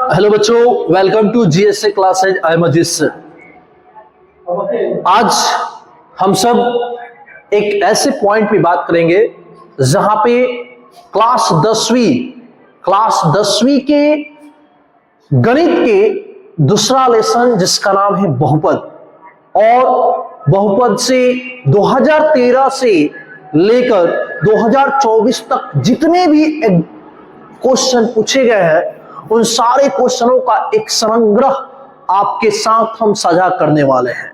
Hello बच्चों, welcome to GSA classes. I am Ajit sir. आज हम सब एक ऐसे पॉइंट पे बात करेंगे जहां पे क्लास 10वीं के गणित के दूसरा लेसन जिसका नाम है बहुपद, और बहुपद से 2013 से लेकर 2024 तक जितने भी क्वेश्चन पूछे गए हैं उन सारे क्वेश्चनों का एक संग्रह आपके साथ हम साझा करने वाले हैं।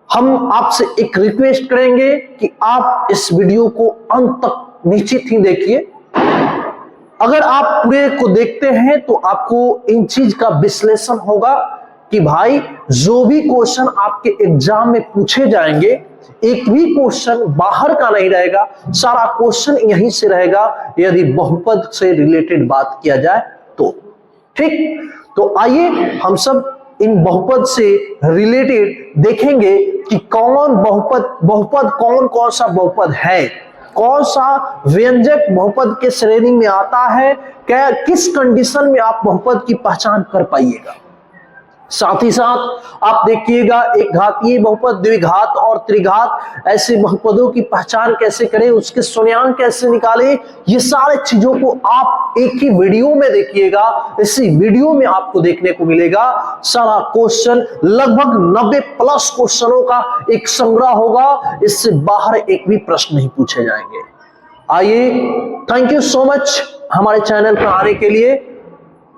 हम आपसे एक रिक्वेस्ट करेंगे कि आप इस वीडियो को अंत तक निश्चित ही देखिए। अगर आप पूरे को देखते हैं तो आपको इन चीज का विश्लेषण होगा कि भाई जो भी क्वेश्चन आपके एग्जाम में पूछे जाएंगे एक भी क्वेश्चन बाहर का नहीं रहेगा, सारा क्वेश्चन यहीं से रहेगा यदि बहुपद से रिलेटेड बात किया जाए तो। ठीक, तो आइए हम सब इन बहुपद से रिलेटेड देखेंगे कि कौन बहुपद कौन कौन सा बहुपद है, कौन सा व्यंजक बहुपद के श्रेणी में आता है, क्या किस कंडीशन में आप बहुपद की पहचान कर पाइएगा। साथ ही साथ आप देखिएगा एक घातीय बहुपद, द्विघात और त्रिघात ऐसे बहुपदों की पहचान कैसे करें, उसके शून्यांक कैसे निकालें, ये सारे चीजों को आप एक ही वीडियो में देखिएगा। इसी वीडियो में आपको देखने को मिलेगा सारा क्वेश्चन, लगभग 90 प्लस क्वेश्चनों का एक संग्रह होगा। इससे बाहर एक भी प्रश्न नहीं पूछे जाएंगे। आइए, थैंक यू सो मच हमारे चैनल पर आने के लिए,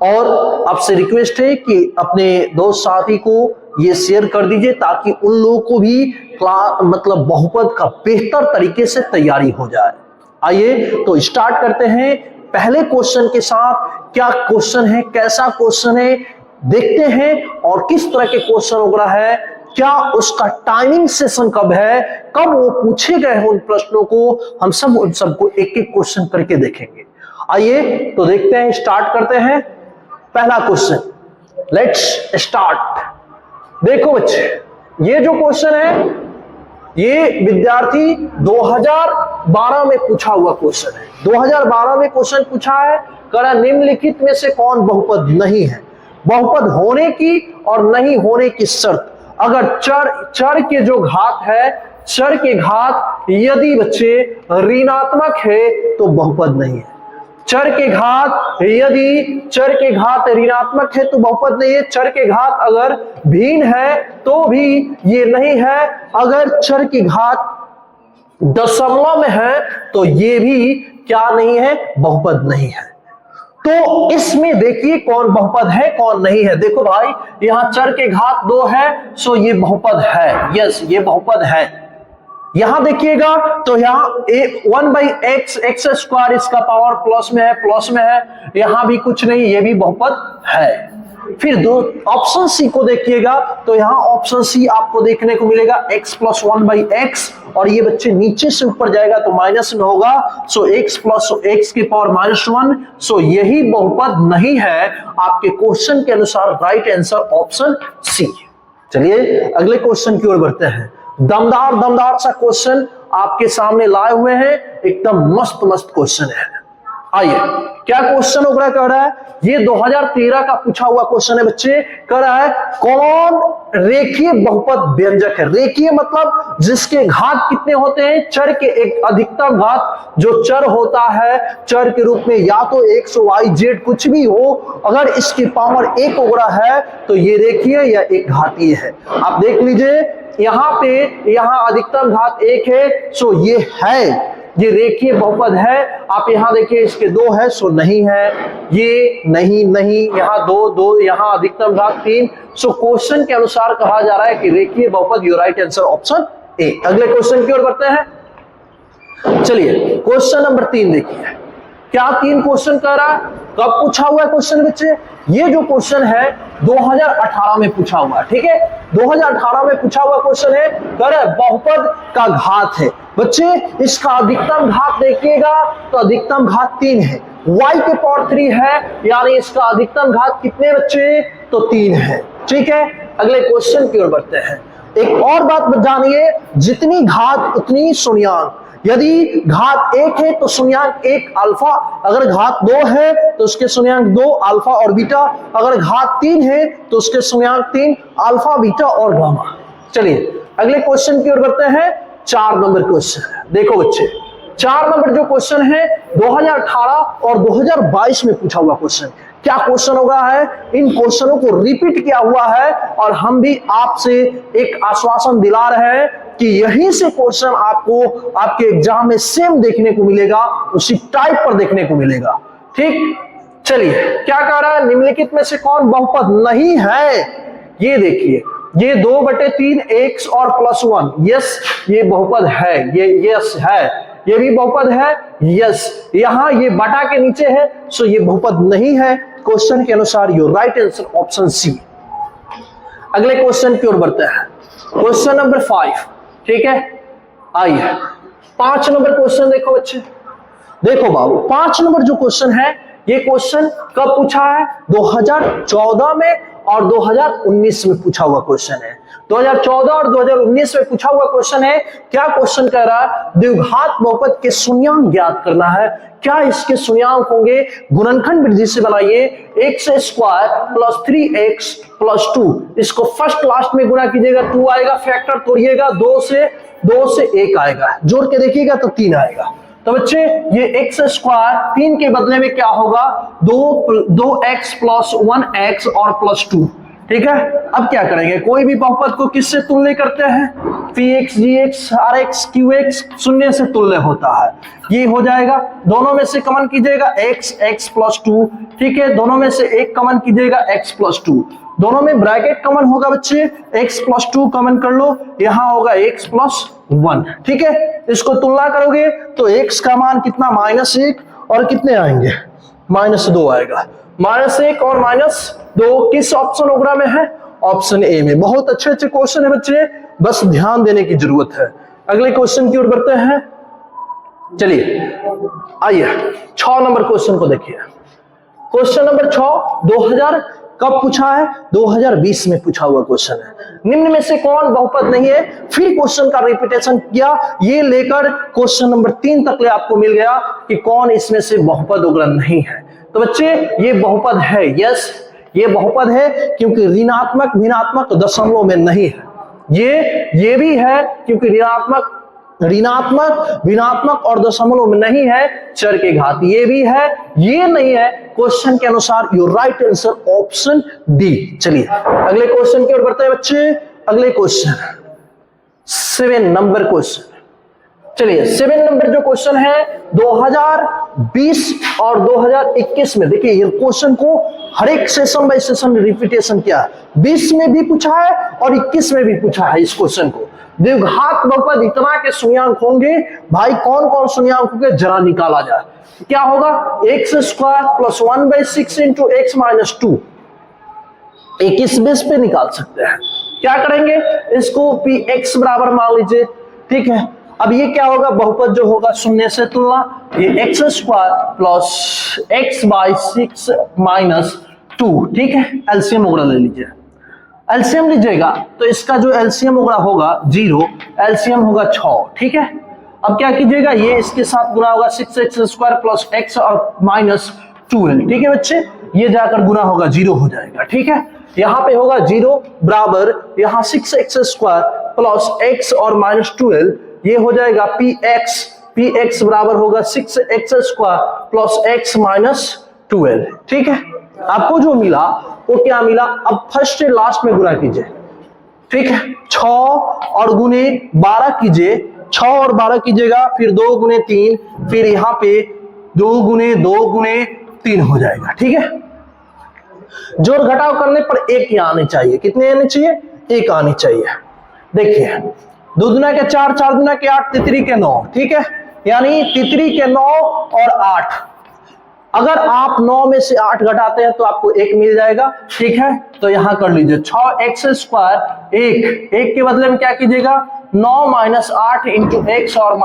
और आपसे रिक्वेस्ट है कि अपने दोस्त साथी को ये शेयर कर दीजिए ताकि उन लोगों को भी मतलब बहुपद का बेहतर तरीके से तैयारी हो जाए। आइए तो स्टार्ट करते हैं पहले क्वेश्चन के साथ। क्या क्वेश्चन है, कैसा क्वेश्चन है, देखते हैं, और किस तरह के क्वेश्चन वगैरह है, क्या उसका टाइमिंग सेशन कब है, कब वो पूछे गए हैं, उन प्रश्नों को हम सब उन सबको एक एक क्वेश्चन करके देखेंगे। आइए तो देखते हैं, स्टार्ट करते हैं पहला क्वेश्चन। Let's start. देखो बच्चे, ये जो क्वेश्चन है ये विद्यार्थी 2012 में पूछा हुआ क्वेश्चन है। 2012 में क्वेश्चन पूछा है, करा निम्नलिखित में से कौन बहुपद नहीं है। बहुपद होने की और नहीं होने की शर्त, अगर चर के जो घात है, चर के घात यदि बच्चे ऋणात्मक है तो बहुपद नहीं है। चर के घात यदि चर के घात ऋणात्मक है तो बहुपद नहीं है। चर के घात अगर भिन्न है तो भी ये नहीं है। अगर चर की घात दशमलव में है तो ये भी क्या नहीं है, बहुपद नहीं है। तो इसमें देखिए कौन बहुपद है कौन नहीं है। देखो भाई, यहां चर के घात 2 है, सो ये बहुपद है। यस, ये बहुपद है। यहां देखिएगा तो यहाँ 1/x एक्स स्क्वायर इसका पावर प्लस में है, प्लस में है, यहां भी कुछ नहीं, ये भी बहुपद है। फिर दो ऑप्शन सी को देखिएगा तो यहाँ ऑप्शन सी आपको देखने को मिलेगा x + 1/x, और ये बच्चे नीचे से ऊपर जाएगा तो माइनस में होगा, सो x + x की पावर -1, सो यही बहुपद नहीं है। आपके क्वेश्चन के अनुसार राइट आंसर ऑप्शन सी। चलिए अगले क्वेश्चन की ओर बढ़ते हैं। दमदार सा क्वेश्चन आपके सामने लाए हुए हैं, एकदम मस्त क्वेश्चन है। आइए, क्या क्वेश्चन वगैरह कह रहा है, ये 2013 का पूछा हुआ क्वेश्चन है बच्चे। कह रहा है कौन रेखीय बहुपद व्यंजक है। रेखीय मतलब जिसके घात कितने होते हैं, चर के एक अधिकतम घात जो चर होता है, चर के रूप में या तो x y z कुछ भी हो, अगर इसकी पावर 1 वगैरह है तो ये रेखीय या एक घातीय है। आप देख लीजिए यहाँ पे, यहाँ अधिकतम घात 1 है, सो ये है, ये रेखीय बहुपद है। आप यहाँ देखिए इसके 2 है, सो नहीं है, ये नहीं, यहाँ 2, यहाँ अधिकतम घात 3, सो क्वेश्चन के अनुसार कहा जा रहा है कि रेखीय बहुपद। Your right answer option A. अगले क्वेश्चन की ओर बढ़ते हैं। चलिए क्वेश्चन नंबर 3 देखिए, क्या 3 क्वेश्चन कह रहा है, कब पूछा हुआ है क्वेश्चन बच्चे। ये जो क्वेश्चन है 2018 में पूछा हुआ है। ठीक है, 2018 में पूछा हुआ क्वेश्चन है, कह रहा है बहुपद का घात है। बच्चे इसका अधिकतम घात देखिएगा तो अधिकतम घात 3 है, y के पावर 3 है, यानी इसका अधिकतम घात कितने बच्चे, तो 3 है। ठीक है, अगले क्वेश्चन की ओर बढ़ते हैं। एक और बात जानिए, जितनी घात उतनी शून्यांक, यदि घात 1 है तो शून्यांक 1 अल्फा, अगर घात 2 है तो उसके शून्यांक 2 अल्फा और बीटा, अगर घात 3 है तो उसके शून्यांक 3 अल्फा बीटा और गामा। चलिए अगले क्वेश्चन की ओर बढ़ते हैं। 4 नंबर क्वेश्चन देखो बच्चे, 4 नंबर जो क्वेश्चन है 2018 और 2022 में पूछा हुआ क्वेश्चन। क्या क्वेश्चन हो रहा है, इन क्वेश्चनों को रिपीट किया हुआ है और हम भी आपसे एक आश्वासन दिला रहे हैं कि यहीं से क्वेश्चन आपको आपके एग्जाम में सेम देखने को मिलेगा, उसी टाइप पर देखने को मिलेगा। ठीक, चलिए क्या कह रहा है, निम्नलिखित में से कौन बहुपद नहीं है? ये देखिए, ये 2/3 x और +1, यस ये बहुपद है, ये यस है, ये भी बहुपद है, यस। यहां ये बटा के नीचे है, सो ये बहुपद नहीं है। क्वेश्चन के अनुसार your right answer option C. अगले क्वेश्चन की ओर बढ़ते हैं, क्वेश्चन नंबर 5। ठीक है, आइए 5 नंबर क्वेश्चन देखो बच्चे। देखो बाबू, 5 नंबर जो क्वेश्चन है, ये क्वेश्चन कब पूछा है? 2014 में और 2019 में पूछा हुआ क्वेश्चन है। 2014 और 2019 में पूछा हुआ क्वेश्चन है। क्या क्वेश्चन कह रहा है? द्विघात बहुपद के शून्यांक ज्ञात करना है। क्या इसके शून्यांक होंगे? गुणनखंड विधि से बनाइए, x² + 3x + 2, इसको फर्स्ट लास्ट में गुणा कीजिएगा, 2 आएगा, फैक्टर तोड़िएगा, 2 से 1 आएगा, जोड़ के देखिएगा तो 3 आएगा। तो बच्चे ये x² 3 के बदले में क्या होगा? 2x + 1x और +2। ठीक है, अब क्या करेंगे, कोई भी बहुपद को किससे तुल्य करते हैं? px gx rx qx शून्य से तुल्य होता है, ये हो जाएगा। दोनों में से कमन कीजिएगा x + 2। ठीक है, दोनों में से एक कमन कीजिएगा x + 2, दोनों में ब्रैकेट कमन होगा बच्चे, x + 2 कमन कर लो, यहां होगा x + 1। ठीक है, इसको तुलना करोगे तो x का मान कितना? -1 और कितने आएंगे? -2 आएगा। -1 और -2 किस ऑप्शन ओग्रा में है? ऑप्शन ए में। बहुत अच्छे अच्छे क्वेश्चन है बच्चे, बस ध्यान देने की जरूरत है। अगले क्वेश्चन की ओर बढ़ते हैं। चलिए आइए 6 नंबर क्वेश्चन को देखिए। क्वेश्चन नंबर 6 2000 कब पूछा है? 2020 में पूछा हुआ क्वेश्चन है। निम्न में से कौन बहुपद नहीं है? फिर क्वेश्चन का रिपीटेशन किया, ये लेकर क्वेश्चन नंबर 3 तक ले आपको मिल गया कि कौन इसमें से बहुपद उग्र नहीं है। तो बच्चे ये बहुपद है, यस ये बहुपद है, क्योंकि ऋणात्मक भिन्नात्मक दशमलव में नहीं है। ये भी है क्योंकि ऋणात्मक भिन्नात्मक और दशमलव में नहीं है। चर के घात ये भी है, ये नहीं है। क्वेश्चन के अनुसार your right answer option D. चलिए अगले क्वेश्चन की ओर बढ़ते हैं बच्चे। अगले क्वेश्चन 7 नंबर क्वेश्चन। चलिए 7 नंबर जो क्वेश्चन है 2020 और 2021 में, देखिए ये क्वेश्चन को हर एक सेशन बाय सेशन रिपीटेशन किया है। 20 में भी पूछा है और 21 में भी पूछा है इस क्वेश्चन को। द्विघात बहुपद इतना के शून्यांक होंगे, भाई कौन कौन शून्यांक होंगे जरा निकाला जाए। क्या होगा? x² + 1/6 × x - 2, एक इस बेस पे निकाल सकते हैं। क्या करेंगे? इसको px बराबर मान लीजिए। ठीक है, अब ये क्या होगा? बहुपद जो होगा शून्य से तुलना, ये x² + x/6 - 2। ठीक है, एलसीएम वगैरह ले लीजिए। एलसीएम लीजिएगा तो इसका जो एलसीएम वगैरह होगा 0, एलसीएम होगा 6। ठीक है, अब क्या कीजिएगा, ये इसके साथ गुना होगा 6x² + x और -2l। ठीक है बच्चे, ये जाकर गुना होगा 0 हो जाएगा। ठीक है, यहाँ पे होगा 0 बराबर यहाँ 6x² + x और -2l, ये हो जाएगा px बराबर होगा 6x² + x - 2l। ठीक है, आपको जो मिला वो क्या मिला? अब फर्स्ट से लास्ट में गुना कीजिए। ठीक है, 6 और गुने 12 कीजिए, 6 और 12 कीजिएगा, फिर 2 × 3, फिर यहाँ पे 2 × 2 × 3 हो जाएगा। ठीक है, जोड़ घटाव करने पर 1 यहाँ आने चाहिए। कितने आने चाहिए? 1 आनी चाहिए। देखिए 2 दूना के 4, 4 दूना के 8, तितरी के 9। ठीक है, यानी तितरी के 9 और 8। अगर आप 9 में से 8 घटाते हैं तो आपको 1 मिल जाएगा। ठीक है, तो यहां कर लीजिए 6x² 1 के बदले में क्या कीजिएगा? 9 - 8 × x और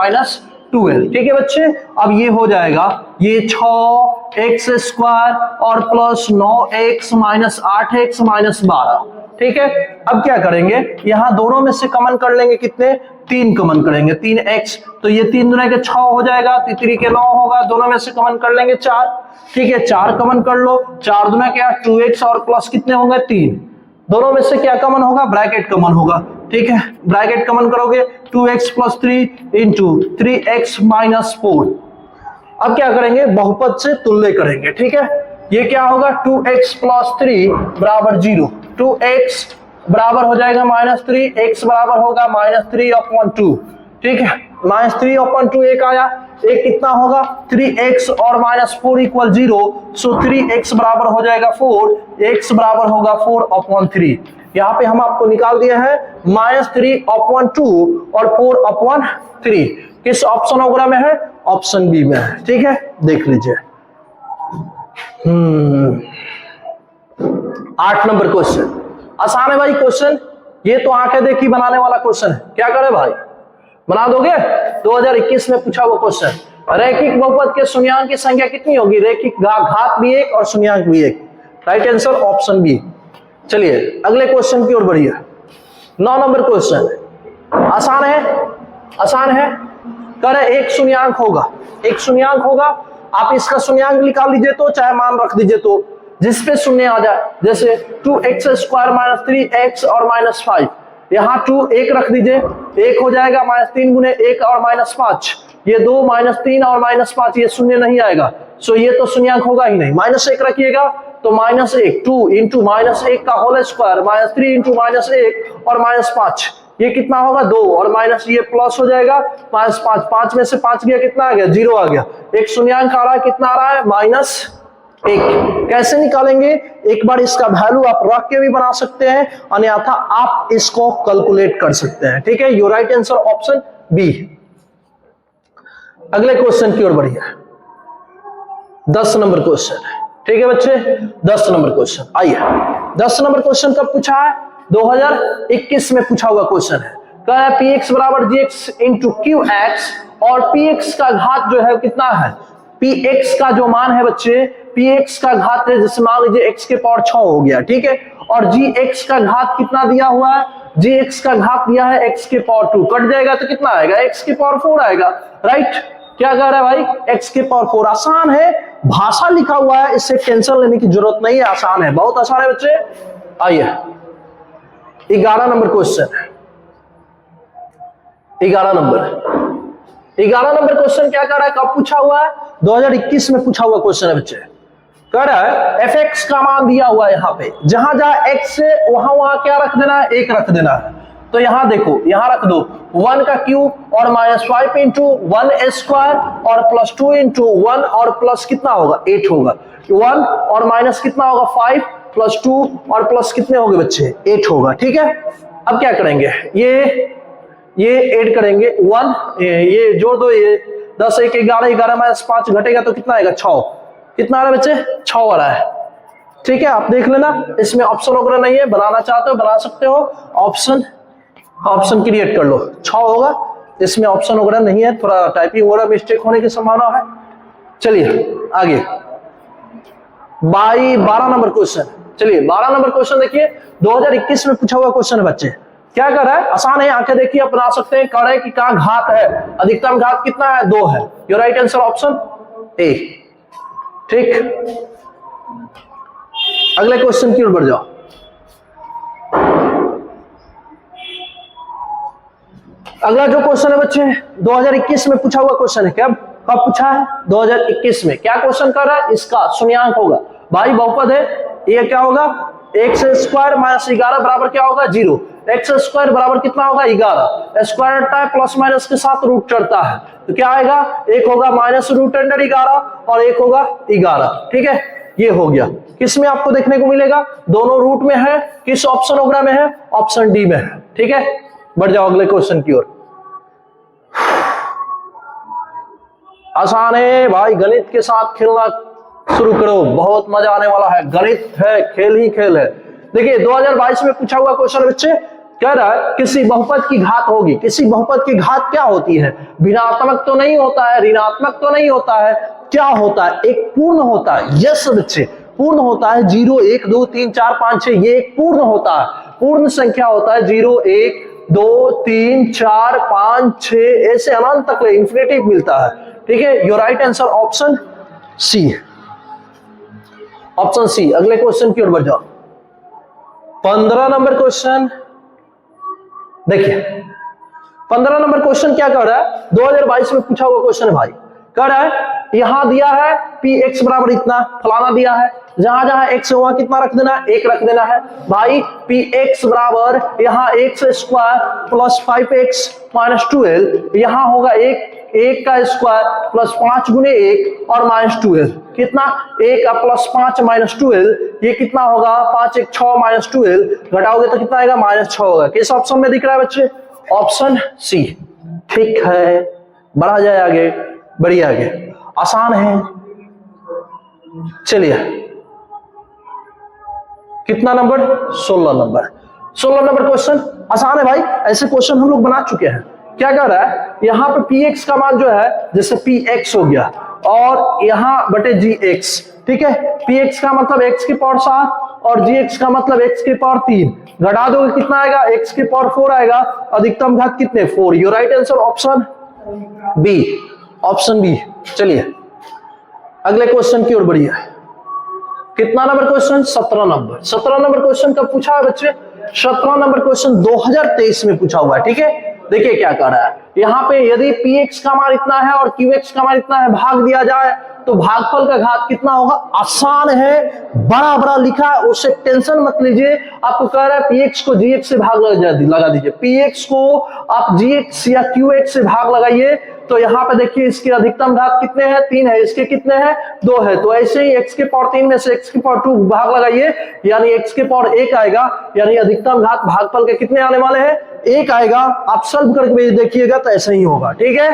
12। ठीक है बच्चे, अब ये हो जाएगा ये 6x² और plus 9x minus 8x minus 12। ठीक है, अब क्या करेंगे, यहां दोनों में से कॉमन कर लेंगे, कितने 3 कॉमन करेंगे, 3x, तो ये 3 दूना के 6 हो जाएगा, 3 के 9 होगा, दोनों में से कॉमन कर लेंगे 4। ठीक है, 4 कॉमन कर लो, 4 दूना क्या 2x और प्लस कितने होंगे 3, दोनों में से क्या कॉमन होगा, ब्रैकेट कॉमन होगा। ठीक है, ब्रैकेट कॉमन करोगे 2x plus 3 into 3x minus 4। अब क्या करेंगे, बहुपद से तुल्य करेंगे। ठीक है, ये क्या होगा 2x प्लस 3 बराबर 0, 2x बराबर हो जाएगा -3, x बराबर होगा -3/2। ठीक है, -3/2 एक आया, एक कितना होगा 3x और -4 इक्वल 0, सो 3x बराबर हो जाएगा 4, x बराबर होगा 4/3। यहाँ पे हम आपको निकाल दिया है -3/2 और 4/3, किस ऑप्शन वगैरह में है, ऑप्शन बी में है। ठीक है, देख लीजिए। 8 नंबर क्वेश्चन, आसान है भाई क्वेश्चन, ये तो आंखें देखी बनाने वाला क्वेश्चन है। क्या करे भाई, बना दोगे, 2021 में पूछा वो क्वेश्चन। रैखिक बहुपद के शून्यांक की संख्या कितनी होगी, रैखिक घात भी 1 और शून्यांक भी 1। Right answer option B. चलिए अगले क्वेश्चन की ओर बढ़िए। 9 नंबर क्वेश्चन, आसान है, आसान है। करे एक शून्यांक होगा, एक शून्यांक होगा, आप इसका शून्यांक निकाल लीजिए तो, चाहे मान रख दीजिए तो, जिसपे शून्य आ जाए, जैसे 2x² माइनस 3x और -5, यहाँ 2 1 रख दीजिए, 1 हो जाएगा -3 गुने 1 और -5, ये 2 -3 और -5, ये शून्य नहीं आएगा, सो ये तो शून्यांक होगा ही नहीं। -1 रखिएगा तो -1, 2 इंटू -1 का होल स्क्वायर, -3 इंटू -1 और -5, ये कितना होगा 2 और माइनस ये प्लस हो जाएगा -5, 5 में से 5 गया, कितना आ गया 0 आ गया। एक शून्यांक आ रहा है, कितना आ रहा है -1। कैसे निकालेंगे, एक बार इसका वैल्यू आप रख के भी बना सकते हैं, अन्यथा आप इसको कैलकुलेट कर सकते हैं। ठीक है, your right answer option B. अगले क्वेश्चन की ओर बढ़िए। 10 नंबर क्वेश्चन, ठीक है बच्चे, 10 नंबर क्वेश्चन। आइए, 10 नंबर क्वेश्चन कब पूछा है, 2021 में पूछा हुआ क्वेश्चन है। कह रहा है px बराबर gx इंटू qx, और px का घात जो है कितना है, px का जो मान है बच्चे, px का घात है, जैसे मान लीजिए x के पावर 6 हो गया। ठीक है, और gx का घात कितना दिया हुआ है, gx का घात दिया है x के पावर 2, कट जाएगा तो कितना आएगा, x के पावर 4 आएगा। राइट, क्या कह रहा है भाई, x के पावर 4। आसान है, भाषा लिखा हुआ है, इससे टेंशन लेने की जरूरत नहीं है, आसान है, बहुत आसान है बच्चे। आइए 11 नंबर क्वेश्चन, 11 नंबर क्वेश्चन क्या कर रहा है, कब पूछा हुआ है, 2021 में पूछा हुआ क्वेश्चन है बच्चे। कह रहा है fx का मान दिया हुआ है, यहाँ पे जहां जहां x है वहां क्या रख देना है, 1 रख देना है। तो यहां देखो, यहां रख दो 1 का क्यूब और -5 इंटू 1 स्क्वायर और +2 इंटू 1 और प्लस कितना होगा 8 होगा, 1 और माइनस कितना होगा 5 +2 और प्लस कितने होंगे बच्चे 8 होगा। ठीक है, अब क्या करेंगे, ये ऐड करेंगे 1, ये जोड़ दो, ये 10 1 11, 11 माइनस 5 घटेगा तो कितना आएगा 6, कितना आ रहा है बच्चे 6 आ रहा है। ठीक है, आप देख लेना, इसमें ऑप्शन वगैरह नहीं है, बनाना चाहते हो बना सकते हो, ऑप्शन क्रिएट कर लो, 6 होगा, इसमें ऑप्शन वगैरह नहीं है, थोड़ा टाइपिंग वगैरह मिस्टेक होने की संभावना है। चलिए आगे 12 नंबर क्वेश्चन। चलिए 12 नंबर क्वेश्चन देखिए, 2021 में पूछा हुआ क्वेश्चन है बच्चे। क्या कर रहा है, आसान है, आंखें देखिए आप बना सकते हैं। कह रहा है कि कहां घात है, अधिकतम घात कितना है 2 है, your right answer option A. ठीक, अगले क्वेश्चन की ओर बढ़ जाओ। अगला जो क्वेश्चन है बच्चे 2021 में पूछा हुआ क्वेश्चन है। कब पूछा है, 2021 में। क्या क्वेश्चन कर रहा है, इसका शून्यांक होगा भाई, बहुपद है, ये क्या होगा x² माइनस 11 बराबर क्या होगा 0, x² बराबर कितना होगा 11, स्क्वायर हटता है प्लस माइनस के साथ रूट चढ़ता है, तो क्या आएगा, एक होगा -√11 और एक होगा 11। ठीक है, ये हो गया। किस में आपको देखने को मिलेगा, दोनों रूट में है, किस ऑप्शन वगैरह में है, ऑप्शन डी में है। ठीक है, बढ़ जाओ अगले क्वेश्चन की ओर। आसान है भाई, गणित के साथ खेलना शुरू करो, बहुत मजा आने वाला है। गणित है, खेल ही खेल है। देखिए 2022 में पूछा हुआ क्वेश्चन बच्चे, कह रहा है किसी बहुपद की घात होगी। किसी बहुपद की घात क्या होती है? भिन्नात्मक तो नहीं होता है, ऋणात्मक तो नहीं होता है, क्या होता है? एक पूर्ण होता है। यस बच्चे, पूर्ण होता है। 0 1 2 3 4 5 6 ये एक पूर्ण होता है, पूर्ण संख्या होता है। 0 1 2 3 4 5 6 ऐसे अनंत तक इंफिनिटिव मिलता है। ठीक है, your right answer option C, option C. अगले क्वेश्चन की ओर बढ़ जाओ। 15 नंबर क्वेश्चन देखिए, 15 नंबर क्वेश्चन क्या कर रहा है? 2022 में पूछा हुआ क्वेश्चन है भाई। कह रहा है यहां दिया है पी एक्स बराबर इतना, फलाना दिया है, जहां जहां एक्स है वहां कितना रख देना है? 1 रख देना है भाई। पी एक्स बराबर यहां x square plus 5x minus 12, यहां होगा 1 का स्क्वायर प्लस 5 गुने 1 और माइनस 12, कितना? 1 प्लस 5 माइनस 12, ये कितना होगा? 5 1 6 माइनस 12, घटाओगे तो कितना आएगा? -6 होगा। किस ऑप्शन में दिख रहा है बच्चे? Option C. ठीक है, बढ़ा जाए आगे, बढ़िया आगे, आसान है। चलिए, कितना नंबर? 16 नंबर। 16 नंबर क्वेश्चन आसान है भाई, ऐसे क्वेश्चन हम लोग बना चुके हैं। क्या कर रहा है? यहां पे px का मान जो है, जैसे px हो गया और यहां बटे gx, ठीक है। px का मतलब x की पावर 7 और gx का मतलब x की पावर 3, घटा दोगे कितना आएगा? x की पावर 4 आएगा। अधिकतम घात कितने? 4। Your right answer option B, option B. चलिए अगले क्वेश्चन की ओर बढ़िए। कितना number question? 17 number. 17 number question कब पूछा है बच्चे? 17 नंबर क्वेश्चन 2023 में पूछा हुआ है। ठीक है, देखिए क्या कर रहा है। यहाँ पे यदि px का मान इतना है और qx का मान इतना है, भाग दिया जाए तो भागफल का घात कितना होगा? आसान है, बड़ा बड़ा लिखा है, उससे टेंशन मत लीजिए। आपको कह रहा है px को gx से भाग लगा दीजिए। px को आप gx या qx से भाग लगाइए तो यहाँ पे देखिए इसकी अधिकतम घात कितने हैं? 3 है, इसके कितने हैं? 2 है। तो ऐसे ही x के पावर 3 में से x की पावर 2 भाग लगाइए, यानी x के पावर 1 आएगा, यानी अधिकतम घात भागफल के कितने आने वाले हैं? 1 आएगा। आप सॉल्व करके देखिएगा तो ऐसा ही होगा। ठीक है,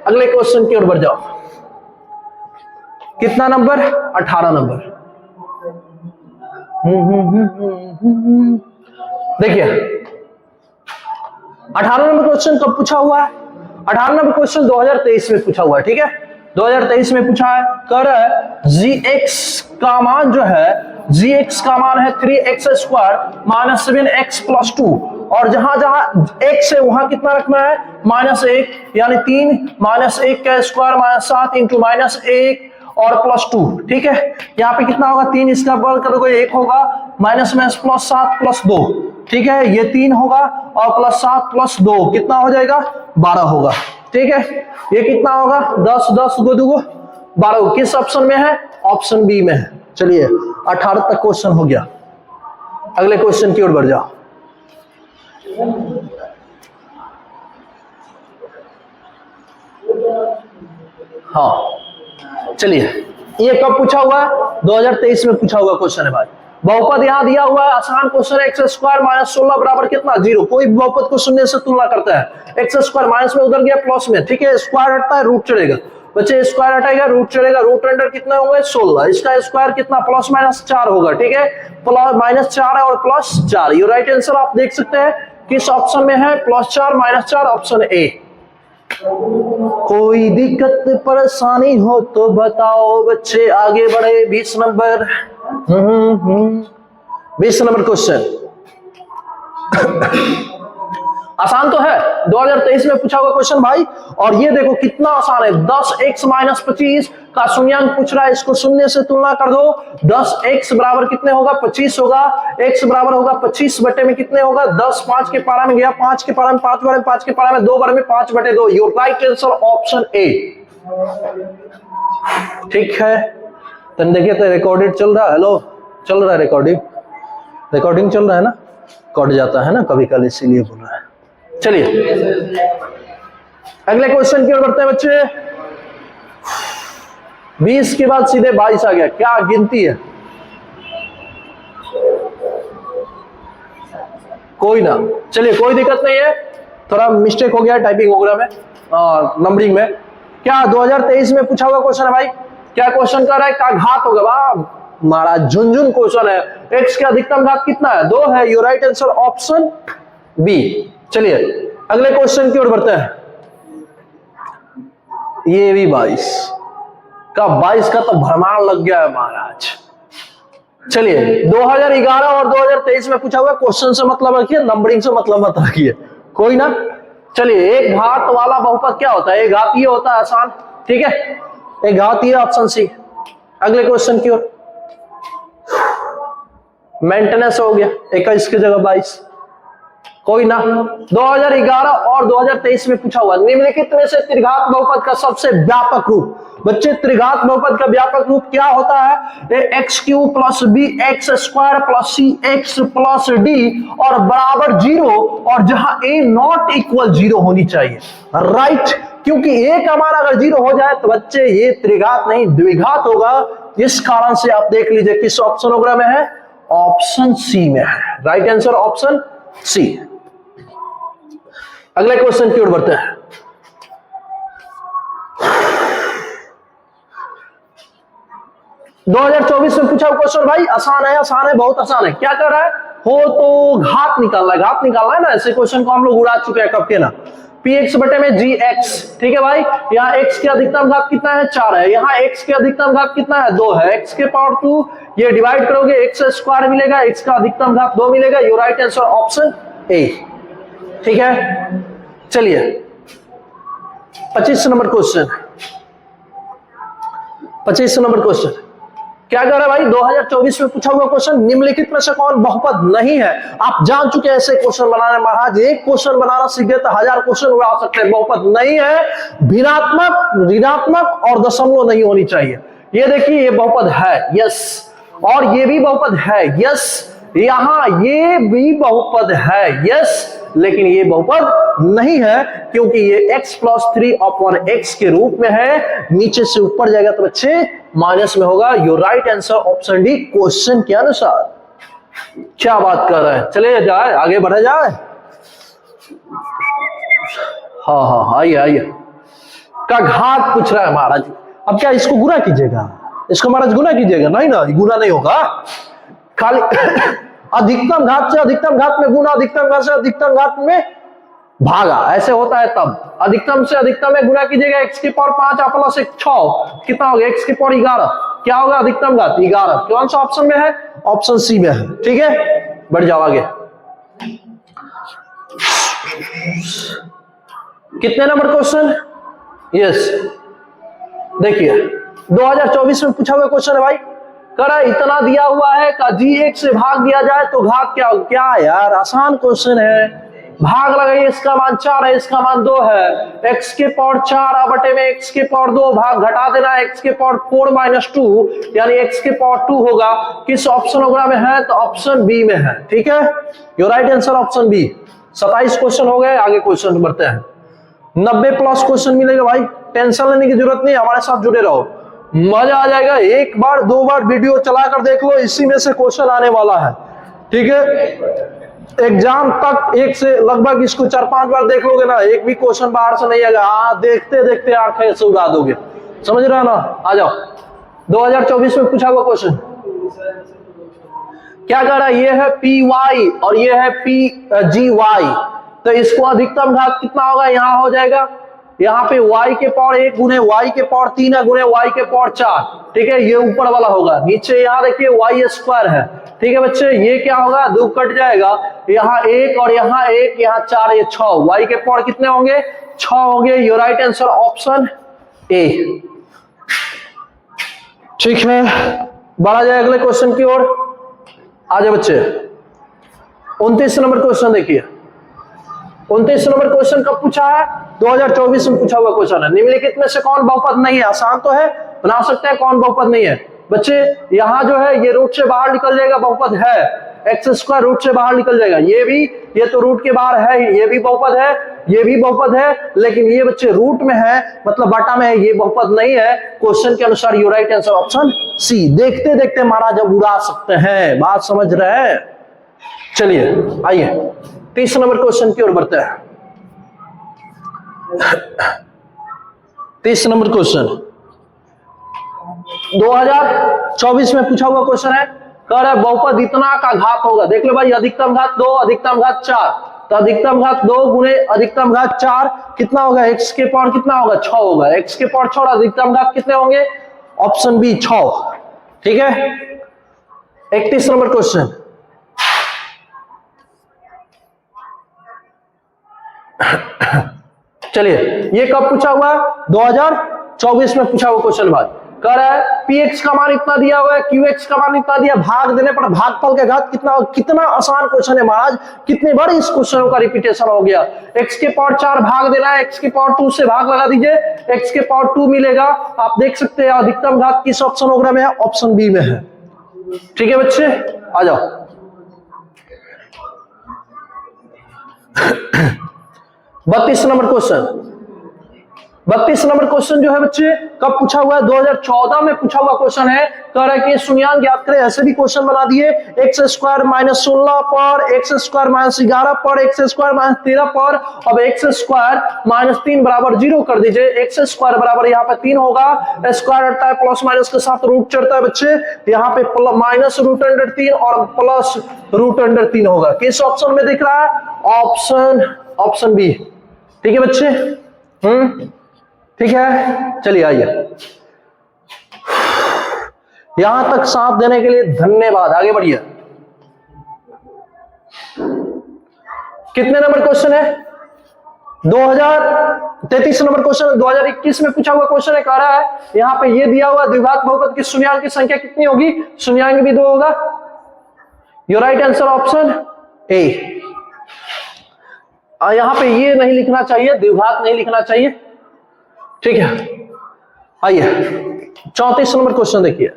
अगले क्वेश्चन की ओर बढ़ जाओ। कितना नंबर? 18 नंबर। देखिए 18 नंबर क्वेश्चन कब पूछा हुआ है? 18 नंबर क्वेश्चन 2023 में पूछा हुआ है। ठीक है, 2023 में पूछा है। कर gx का मान जो है, gx का मान है 3x square minus 7x plus 2, और जहां जहां x है वहां कितना रखना है? -1, यानी 3 -1 का स्क्वायर -7 इंटू -1 और प्लस 2। ठीक है, यहाँ पे कितना होगा? 3 इसका बल करोगे 1 होगा, माइनस में प्लस 7 प्लस 2। ठीक है, ये 3 होगा और प्लस 7 प्लस 2 कितना हो जाएगा? 12 होगा। ठीक है, ये कितना होगा? 10 10 2 2 12। किस ऑप्शन में है? ऑप्शन बी में है। चलिए 18 तक क्वेश्चन हो गया। अगले क्वेश्चन की ओर बढ़ जाओ। हाँ चलिए, ये कब पूछा हुआ है? 2023 में पूछा हुआ क्वेश्चन है भाई। बहुपद यहां दिया हुआ है, आसान क्वेश्चन है। एक्स स्क्वायर माइनस 16 बराबर कितना? 0। कोई बहुपद को शून्य से तुलना करता है। एक्स स्क्वायर माइनस में उधर गया प्लस में, ठीक है, स्क्वायर हटता है रूट चढ़ेगा बच्चे, स्क्वायर हटाएगा रूट चढ़ेगा। रूट अंडर कितना होंगे? 16। इसका स्क्वायर कितना? प्लस माइनस 4 होगा। ठीक है, प्लस -4 है और प्लस 4। ये राइट आंसर आप देख सकते हैं किस ऑप्शन में है? +4 -4, ऑप्शन ए। कोई दिक्कत परेशानी हो तो बताओ बच्चे, आगे बढ़े। 20 नंबर 20 नंबर क्वेश्चन आसान तो है, 2023 में पूछा हुआ क्वेश्चन भाई। और ये देखो कितना आसान है। 10x - 25 का शून्यांक पूछ रहा है, इसको शून्य से तुलना कर दो। 10x बराबर कितने होगा? 25 होगा। x बराबर होगा 25 बटे में कितने होगा? 10 5 के पारा में गया, 5 के पारा में 5 बार में, 5 के पारा में 2 बार में 5 बटे 2। Your right answer option A. ठीक है, तो देखिए तो रिकॉर्डेड चल रहा है। हेलो, चल रहा है रिकॉर्डिंग चल रहा है ना? कट जाता है ना कभी कभी, इसीलिए बोल रहा है। चलिए अगले क्वेश्चन की ओर बढ़ते हैं बच्चे। 20 के बाद सीधे 22 आ गया, क्या गिनती है? कोई ना, चलिए कोई दिक्कत नहीं है, थोड़ा मिस्टेक हो गया टाइपिंग वगैरह में, नंबरिंग में। क्या 2023 में पूछा हुआ क्वेश्चन है भाई? क्या क्वेश्चन कर रहा है? का घात होगा वाह महाराज, झुनझुन क्वेश्चन है। एक्स के अधिकतम घात कितना है? 2 है। Your right answer option B. चलिए अगले क्वेश्चन की ओर बढ़ते हैं। ये भी 22 का 22 का तो भरमार लग गया है महाराज। चलिए 2011 और 2023 में पूछा हुआ क्वेश्चन से मतलब रखिए, नंबरिंग से मतलब मत रखिए, कोई ना। चलिए एक घात वाला बहुपद क्या होता है? एक घातीय होता है, आसान, ठीक है, एक घातीय, ऑप्शन सी। अगले क्वेश्चन की ओर। मेंटेनेंस हो गया 21 की जगह 22, कोई ना। 2011 और 2023 में पूछा हुआ निम्नलिखित में से त्रिघात बहुपद का सबसे व्यापक रूप। बच्चे त्रिघात बहुपद का व्यापक रूप क्या होता है? X q plus b x square plus c x plus d और बराबर 0, और जहां ए नॉट इक्वल 0 होनी चाहिए, राइट। क्योंकि ए का मान अगर 0 हो जाए तो बच्चे ये त्रिघात नहीं द्विघात होगा। इस कारण से आप देख लीजिए किस ऑप्शन वगैरह में है, ऑप्शन सी में है, राइट आंसर ऑप्शन सी। अगले क्वेश्चन की ओर बढ़ते हैं। दो 2024 में पूछा क्वेश्चन भाई आसान है, आसान है, बहुत आसान है। क्या कर रहा है? हो तो घात निकालना है, घात निकालना है ना। ऐसे क्वेश्चन को हम लोग उड़ा चुके हैं कब के ना। px बटे में gx, ठीक है भाई। यहाँ x की अधिकतम घात कितना है? 4 है। यहाँ x की अधिकतम घात कितना है? 2 है। x के पावर 2 ये डिवाइड करोगे x स्क्वायर मिलेगा, x का अधिकतम घात 2 मिलेगा। Your right answer option A, ठीक है। चलिए 25 नंबर क्वेश्चन, 25 नंबर क्वेश्चन क्या कर रहा है भाई? 2024 में पूछा हुआ क्वेश्चन निम्नलिखित में से कौन बहुपद नहीं है? आप जान चुके हैं ऐसे क्वेश्चन बनाने। महाराज एक क्वेश्चन बनाना सीख गए तो 1000 क्वेश्चन उड़ा सकते हैं। बहुपद नहीं है, भिन्नात्मक, ऋणात्मक और दशमलव नहीं होनी चाहिए। ये देखिए ये बहुपद है, यस, और ये भी बहुपद है, यस, यहां ये भी बहुपद है, यस, लेकिन ये बहुपद नहीं है क्योंकि ये x प्लस 3/x के रूप में है। नीचे से ऊपर जाएगा तो बच्चे माइनस में होगा। Your right answer option D question के अनुसार। क्या बात कर रहे हैं? चले जाए आगे बढ़ा जाए। हाँ हाँ आइए आइए। का घात पूछ रहा है महाराज। अब क्या इसको गुना कीजिएगा? इसको महाराज गुना कीजिएगा? नहीं ना, गुना नहीं होगा। खाली अधिकतम घात से अधिकतम घात में गुना, अधिकतम घात से अधिकतम घात में भागा, ऐसे होता है। तब अधिकतम से अधिकतम में गुना कीजिएगा। x की पावर 5 प्लस 1 6 कितना होगा? x की पावर 11, क्या होगा? अधिकतम घात 11। कौन सा ऑप्शन में है? ऑप्शन सी में है, ठीक है। बढ़ जाओ आगे। कितने नंबर क्वेश्चन? यस, देखिए 2024 में पूछा हुआ क्वेश्चन है भाई। करा इतना दिया हुआ है का g1 से भाग दिया जाए तो घात क्या होगा? क्या यार आसान क्वेश्चन है। भाग लगाइए, इसका मान 4 है, इसका मान 2 है। x के पावर 4 बटे में x के पावर 2, भाग घटा देना x के पावर 4 माइनस 2 यानी x के पावर 2 होगा। किस ऑप्शन वगैरह में है? तो ऑप्शन बी में है, ठीक है। Your right answer option B. 27 question हो गए, आगे क्वेश्चन बढ़ते हैं। 90 प्लस क्वेश्चन मिलेगा भाई, टेंशन लेने की जरूरत नहीं, हमारे साथ जुड़े रहो, मजा आ जाएगा। एक बार दो बार वीडियो चलाकर देख लो, इसी में से क्वेश्चन आने वाला है, ठीक है। एग्जाम तक एक से लगभग इसको 4-5 बार देख लोगे ना, एक भी क्वेश्चन बाहर से नहीं आएगा। हाँ देखते देखते आंखें से उड़ा दोगे, समझ रहे हो ना। आ जाओ 2024 में पूछा हुआ क्वेश्चन क्या कर रहा है? ये है पी वाई और ये है पी जी वाई, तो इसको अधिकतम घात कितना होगा? यहाँ हो जाएगा, यहाँ पे y के पावर 1 गुने y के पावर 3 है गुने y के पावर 4, ठीक है। ये ऊपर वाला होगा, नीचे यहाँ देखिए y स्क्वायर है, ठीक है बच्चे। ये क्या होगा? 2 कट जाएगा, यहाँ 1 और यहाँ 1, यहाँ 4, ये 6। y के पावर कितने होंगे? 6 होंगे। Your right answer option A, ठीक है। बढ़ा जाए अगले क्वेश्चन की ओर। आ जाए बच्चे 29 नंबर क्वेश्चन देखिए। 29 नंबर क्वेश्चन कब पूछा है? 2024 में पूछा हुआ क्वेश्चन है। निम्नलिखित में से कौन बहुपद नहीं है? आसान तो है, बना सकते हैं। कौन बहुपद नहीं है बच्चे? यहाँ जो है ये रूट से बाहर निकल जाएगा, बहुपद है। एक्स स्क्वायर रूट से बाहर निकल जाएगा, ये भी, ये तो रूट के बाहर है, ये भी बहुपद है, ये भी बहुपद है, लेकिन ये बच्चे रूट में है, मतलब बाटा में है, ये बहुपद नहीं है। क्वेश्चन के अनुसार your right answer option C. देखते देखते महाराज अब उड़ा सकते हैं, बात समझ रहे हैं। चलिए आइए 30 नंबर क्वेश्चन की ओर बढ़ते हैं। 30 नंबर क्वेश्चन 2024 में पूछा हुआ क्वेश्चन है। कह रहा है बहुपद इतना का घात होगा। देख लो भाई, अधिकतम घात 2, अधिकतम घात 4, तो अधिकतम घात 2 गुणे अधिकतम घात 4 कितना होगा, x के पावर कितना होगा 6 होगा, x के पावर 6 और अधिकतम घात कितने होंगे, ऑप्शन बी 6। ठीक है, 31 नंबर क्वेश्चन। चलिए, ये कब पूछा हुआ, 2024 में पूछा हुआ क्वेश्चन भाई। कह रहा है px का मान इतना दिया हुआ है, qx का मान इतना दिया, भाग देने पर भागफल के घात कितना, कितना आसान क्वेश्चन है महाराज, कितनी बार इस क्वेश्चन का रिपीटेशन हो गया। x के पावर 4 भाग देना है, x के पावर 2 से भाग लगा दीजिए, x के पावर 2 मिलेगा। आप देख सकते हैं अधिकतम घात किस ऑप्शन में है, ऑप्शन बी में है। ठीक है बच्चे, आ जाओ। 32 नंबर क्वेश्चन। 32 नंबर क्वेश्चन जो है बच्चे कब पूछा हुआ है, 2014 में पूछा हुआ क्वेश्चन है। कह रहा है कि शून्यांक ज्ञात करें, ऐसे भी क्वेश्चन बना दिए, x स्क्वायर माइनस 16 पर, x स्क्वायर माइनस 11 पर, x स्क्वायर माइनस 13 पर। अब x स्क्वायर माइनस 3 बराबर 0 कर दीजिए, x स्क्वायर बराबर यहाँ पे 3 होगा, स्क्वायर हटता है प्लस माइनस के साथ रूट चढ़ता है बच्चे, यहाँ पे माइनस रूट अंडर 3 और प्लस रूट अंडर 3 होगा। किस ऑप्शन में दिख रहा है, ऑप्शन बी। ठीक है बच्चे, ठीक है। चलिए आइए, यहां तक साथ देने के लिए धन्यवाद, आगे बढ़िए। कितने नंबर क्वेश्चन है, 2033 नंबर क्वेश्चन, 2021 में पूछा हुआ क्वेश्चन है। कह रहा है यहां पे ये दिया हुआ द्विघात बहुपद की शून्यांक की संख्या कितनी होगी, शून्यांक भी 2 होगा। Your right answer option A. यहां पे ये नहीं लिखना चाहिए, द्विघात नहीं लिखना चाहिए। ठीक है, आइए 34 नंबर क्वेश्चन देखिए।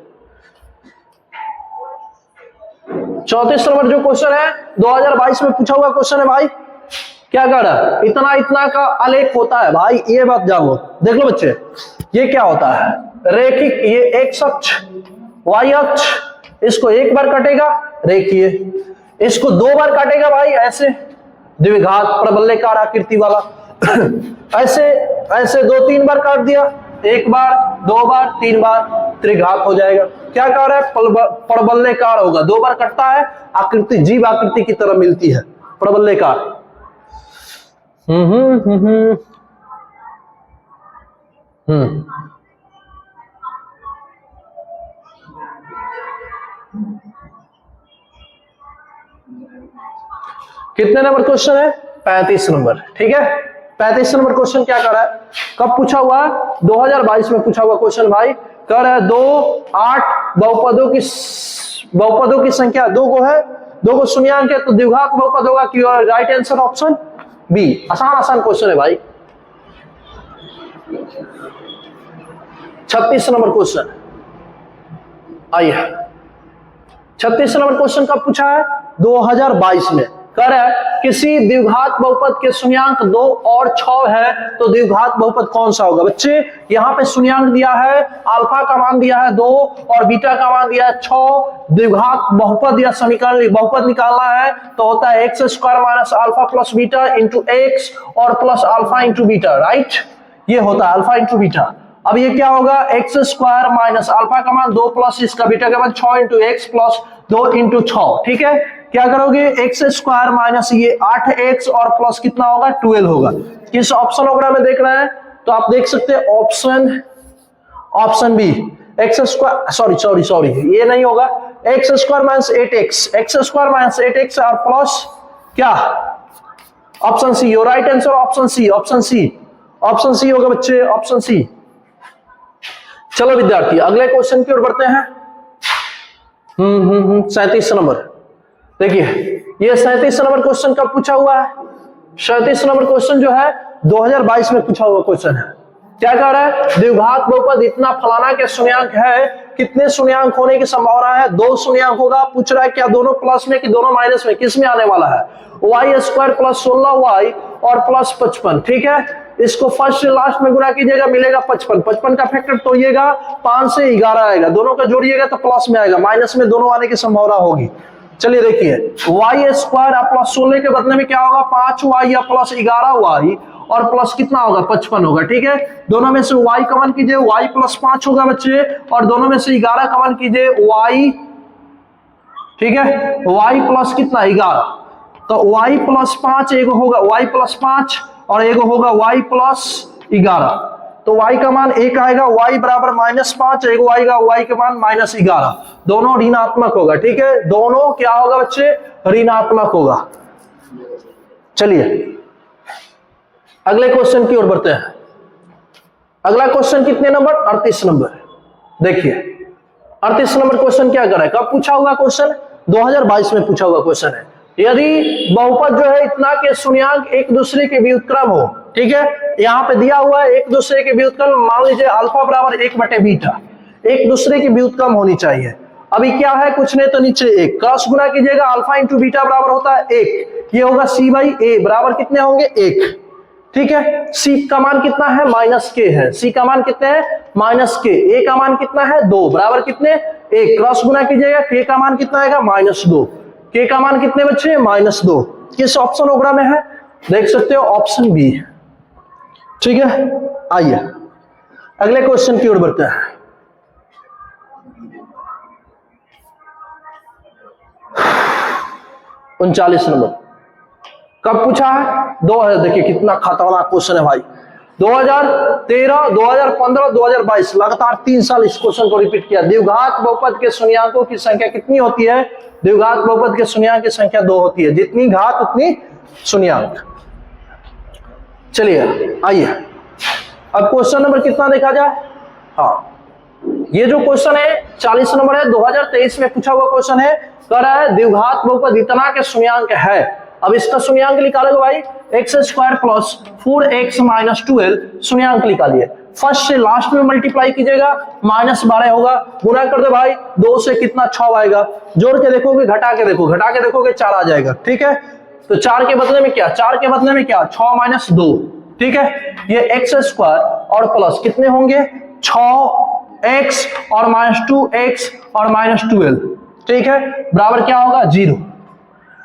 34 नंबर जो क्वेश्चन है 2022 में पूछा हुआ क्वेश्चन है भाई। क्या कह रहा है, इतना इतना का आलेख होता है भाई, ये बात जानो। देख लो बच्चे, ये क्या होता है, रेखिक, ये एक्स अक्ष वाई अक्ष, इसको एक बार काटेगा रेखीय, इसको 2 बार काटेगा भाई ऐसे द्विघात प्रबलयकार आकृति वाला, ऐसे ऐसे 2-3 बार काट दिया, 1 बार 2 बार 3 बार त्रिघात हो जाएगा। क्या कह रहा है, प्रबलयकार होगा, 2 बार कटता है, आकृति जीव आकृति की तरह मिलती है, प्रबलयकार। कितने नंबर क्वेश्चन है, 35 नंबर। ठीक है, 35 नंबर क्वेश्चन क्या कर रहा है, कब पूछा हुआ, 2022 में पूछा हुआ क्वेश्चन भाई। कह रहा है 2 8 बहुपदों की संख्या 2 को है, 2 को शून्यांक है, तो द्विघात बहुपद होगा। कि राइट आंसर ऑप्शन बी। आसान क्वेश्चन है भाई। 36 नंबर क्वेश्चन, आइए 36 नंबर क्वेश्चन कब पूछा है, 2022 में। कह रहा है किसी द्विघात बहुपद के शून्यांक 2 और 6 है, तो द्विघात बहुपद कौन सा होगा। बच्चे यहाँ पे शून्यांक दिया है, अल्फा का मान दिया है 2 और बीटा का मान दिया है 6। द्विघात बहुपद या समीकरण बहुपद निकालना है तो होता है x square minus alpha plus beta into x और plus alpha into beta, right. ये होता है अल्फा इंटू बीटा। अब ये क्या होगा, एक्स स्क्वायर माइनस अल्फा का मान 2 प्लस इसका बीटा का मान 6 इंटू एक्स प्लस 2 इंटू 6। ठीक है, क्या करोगे, एक्स स्क्वायर माइनस ये 8x और प्लस कितना होगा 12 होगा। किस ऑप्शन वगैरह में देख रहे हैं, तो आप देख सकते हैं option B, x square sorry ये नहीं होगा, x square minus 8x, X square minus 8x और प्लस क्या, option C. Your right answer option C, option C होगा बच्चे, ऑप्शन सी। चलो विद्यार्थी अगले क्वेश्चन की ओर बढ़ते हैं। 37 नंबर देखिए, ये 37 नंबर क्वेश्चन कब पूछा हुआ है, 37 नंबर क्वेश्चन जो है 2022 में पूछा हुआ क्वेश्चन है। क्या कह रहा है, द्विघात बहुपद इतना फलाना के शून्यांक है, कितने शून्यांक होने की संभावना है, 2 शून्यांक होगा। पूछ रहा है क्या दोनों प्लस में कि दोनों माइनस में, किस में आने वाला है, वाई स्क्वायर प्लस 16y और प्लस 55। ठीक है, इसको फर्स्ट से लास्ट में गुणा कीजिएगा, मिलेगा 55। 55 का फैक्टर तोड़िएगा, 5 से 11 आएगा, दोनों का जोड़िएगा तो प्लस में आएगा, माइनस में दोनों आने की संभावना होगी। चलिए देखिए, वाई स्क्वायर प्लस 16 के बदले में क्या होगा, 5y या प्लस 11y और प्लस कितना होगा 55 होगा। ठीक है, दोनों में से y कॉमन कीजिए, y प्लस 5 होगा बच्चे, और दोनों में से 11 कॉमन कीजिए y। ठीक है, y प्लस कितना 11, तो y प्लस 5 एक होगा y प्लस 5 और एक होगा y प्लस 11। तो y का मान एक आएगा, y बराबर -5, एक आएगा y का मान -11, दोनों ऋणात्मक होगा। ठीक है, दोनों क्या होगा बच्चे, ऋणात्मक होगा। चलिए अगले क्वेश्चन की ओर बढ़ते हैं। अगला क्वेश्चन कितने नंबर, 38 नंबर। देखिए 38 नंबर क्वेश्चन क्या कर रहा है, कब पूछा हुआ क्वेश्चन, 2022 में पूछा हुआ क्वेश्चन है। यदि बहुपद जो है इतना के शून्यांक एक दूसरे के व्युत्क्रम हो, ठीक है, यहाँ पे दिया हुआ है एक दूसरे के व्युत्क्रम, मान लीजिए अल्फा बराबर 1/बीटा, एक दूसरे की व्युत्क्रम होनी चाहिए। अभी क्या है, कुछ नहीं तो नीचे एक क्रॉस गुना कीजिएगा, अल्फा इंटू बीटा बराबर होता है 1, ये होगा c/a बराबर कितने होंगे 1। ठीक है, c का मान कितना है, -k है, c का मान कितने है -k, a का मान कितना है 2 बराबर कितने 1, क्रॉस गुना कीजिएगा, k का मान कितना आएगा -2, k का मान कितने बच्चे -2। किस ऑप्शन ओग्रा में है, देख सकते हो ऑप्शन बी। ठीक है, आइए अगले क्वेश्चन की ओर बढ़ते हैं। उनचालीस नंबर कब पूछा है, 2000, देखिए कितना खतरनाक क्वेश्चन है भाई, 2013, 2015, 2022 लगातार 3 साल इस क्वेश्चन को रिपीट किया। द्विघात बहुपद के शून्यांकों की संख्या कितनी होती है, द्विघात बहुपद के शून्यांक की संख्या 2 होती है, जितनी घात उतनी शून्यांक। चलिए आइए अब क्वेश्चन नंबर कितना देखा जाए। हाँ, ये जो क्वेश्चन है 40 नंबर है, 2023 में पूछा हुआ क्वेश्चन है, कह रहा है द्विघात बहुपद इतना के शून्यांक है। अब इसका शून्यांक निकालोगे भाई, x² प्लस 4x माइनस 12 शून्यांक निकालिए, फर्स्ट से लास्ट में मल्टीप्लाई कीजिएगा, -12 होगा, गुना कर दो भाई 2 से कितना 6 आएगा, जोड़ के देखोगे, घटा के देखोगे 4 आ जाएगा। ठीक है, तो 4 के बदले में क्या, 4 के बदले में क्या 6 - 2। ठीक है, ये x² और प्लस कितने होंगे 6x और -2x और -12। ठीक है, बराबर क्या होगा 0।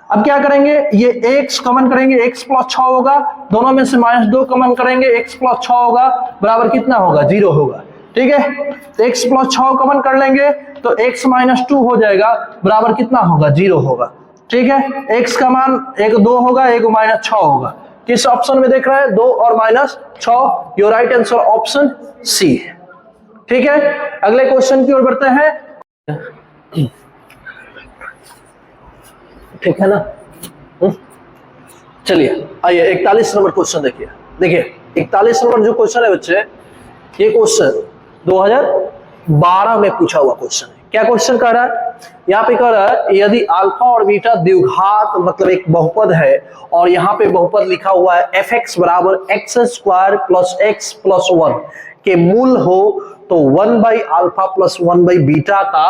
अब क्या करेंगे, ये x कॉमन करेंगे, x प्लस 6 होगा, दोनों में से -2 कॉमन करेंगे, x प्लस 6 होगा, बराबर कितना होगा 0 होगा। ठीक है, तो x प्लस 6 कॉमन कर लेंगे तो x - 2 हो जाएगा, बराबर कितना होगा 0 होगा। ठीक है, x का मान एक 2 होगा, एक -6 होगा। किस ऑप्शन में देख रहा है 2 और -6, your right answer option C. ठीक है, अगले क्वेश्चन की ओर बढ़ते हैं। ठीक है ना, चलिए आइए 41 नंबर क्वेश्चन देखिए 41 नंबर जो क्वेश्चन है बच्चे, ये क्वेश्चन 2012 में पूछा हुआ क्वेश्चन है। क्या क्वेश्चन कह रहा है, यहाँ पे कह रहा है यदि अल्फा और बीटा द्विघात मतलब एक बहुपद है और यहाँ पे बहुपद लिखा हुआ है fx बराबर x² प्लस x प्लस 1 के मूल हो तो 1/α प्लस 1/बीटा का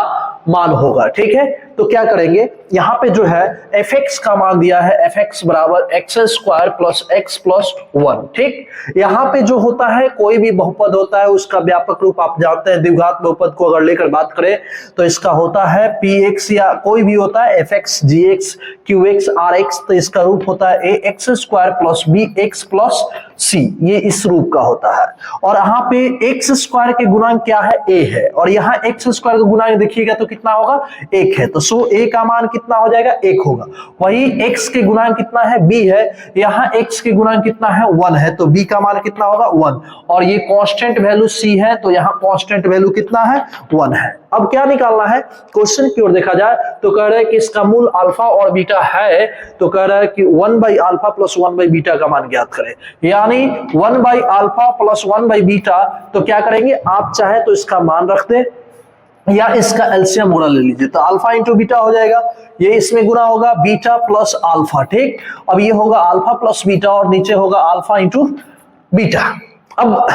मान होगा। ठीक है, तो क्या करेंगे, यहाँ पे जो है fx का मान दिया है, fx बराबर x² प्लस x प्लस 1। ठीक, यहाँ पे जो होता है कोई भी बहुपद होता है उसका व्यापक रूप आप जानते हैं, द्विघात बहुपद को अगर लेकर बात करें तो इसका होता है px, या कोई भी होता है fx, gx, qx, rx, तो इसका रूप होता है ax² plus bx plus c, ये इस रूप का होता है। और यहाँ पे x² के गुणांक क्या है, a है, और यहाँ x² का गुणांक देखिएगा तो कितना होगा 1 है, तो सो a का मान कितना हो जाएगा 1 होगा। वही x के गुणांक कितना है b है, यहाँ x के गुणांक कितना है 1 है, तो b का मान कितना होगा 1, और ये कांस्टेंट वैल्यू c है, तो यहाँ कांस्टेंट वैल्यू कितना है 1 है। अब क्या निकालना है, क्वेश्चन की ओर देखा जाए तो कह रहा है कि इसका मूल अल्फा और बीटा है, तो कह रहा है कि 1/α प्लस 1/बीटा का मान ज्ञात करें, यानी 1/α प्लस 1/बीटा। तो क्या करेंगे, आप चाहे तो इसका मान रख दे या इसका एलसीएम गुणा ले लीजिए, तो अल्फा इंटू बीटा हो जाएगा, ये इसमें गुणा होगा बीटा प्लस अल्फा। ठीक, अब ये होगा अल्फा प्लस बीटा और नीचे होगा अल्फा इंटू बीटा। अब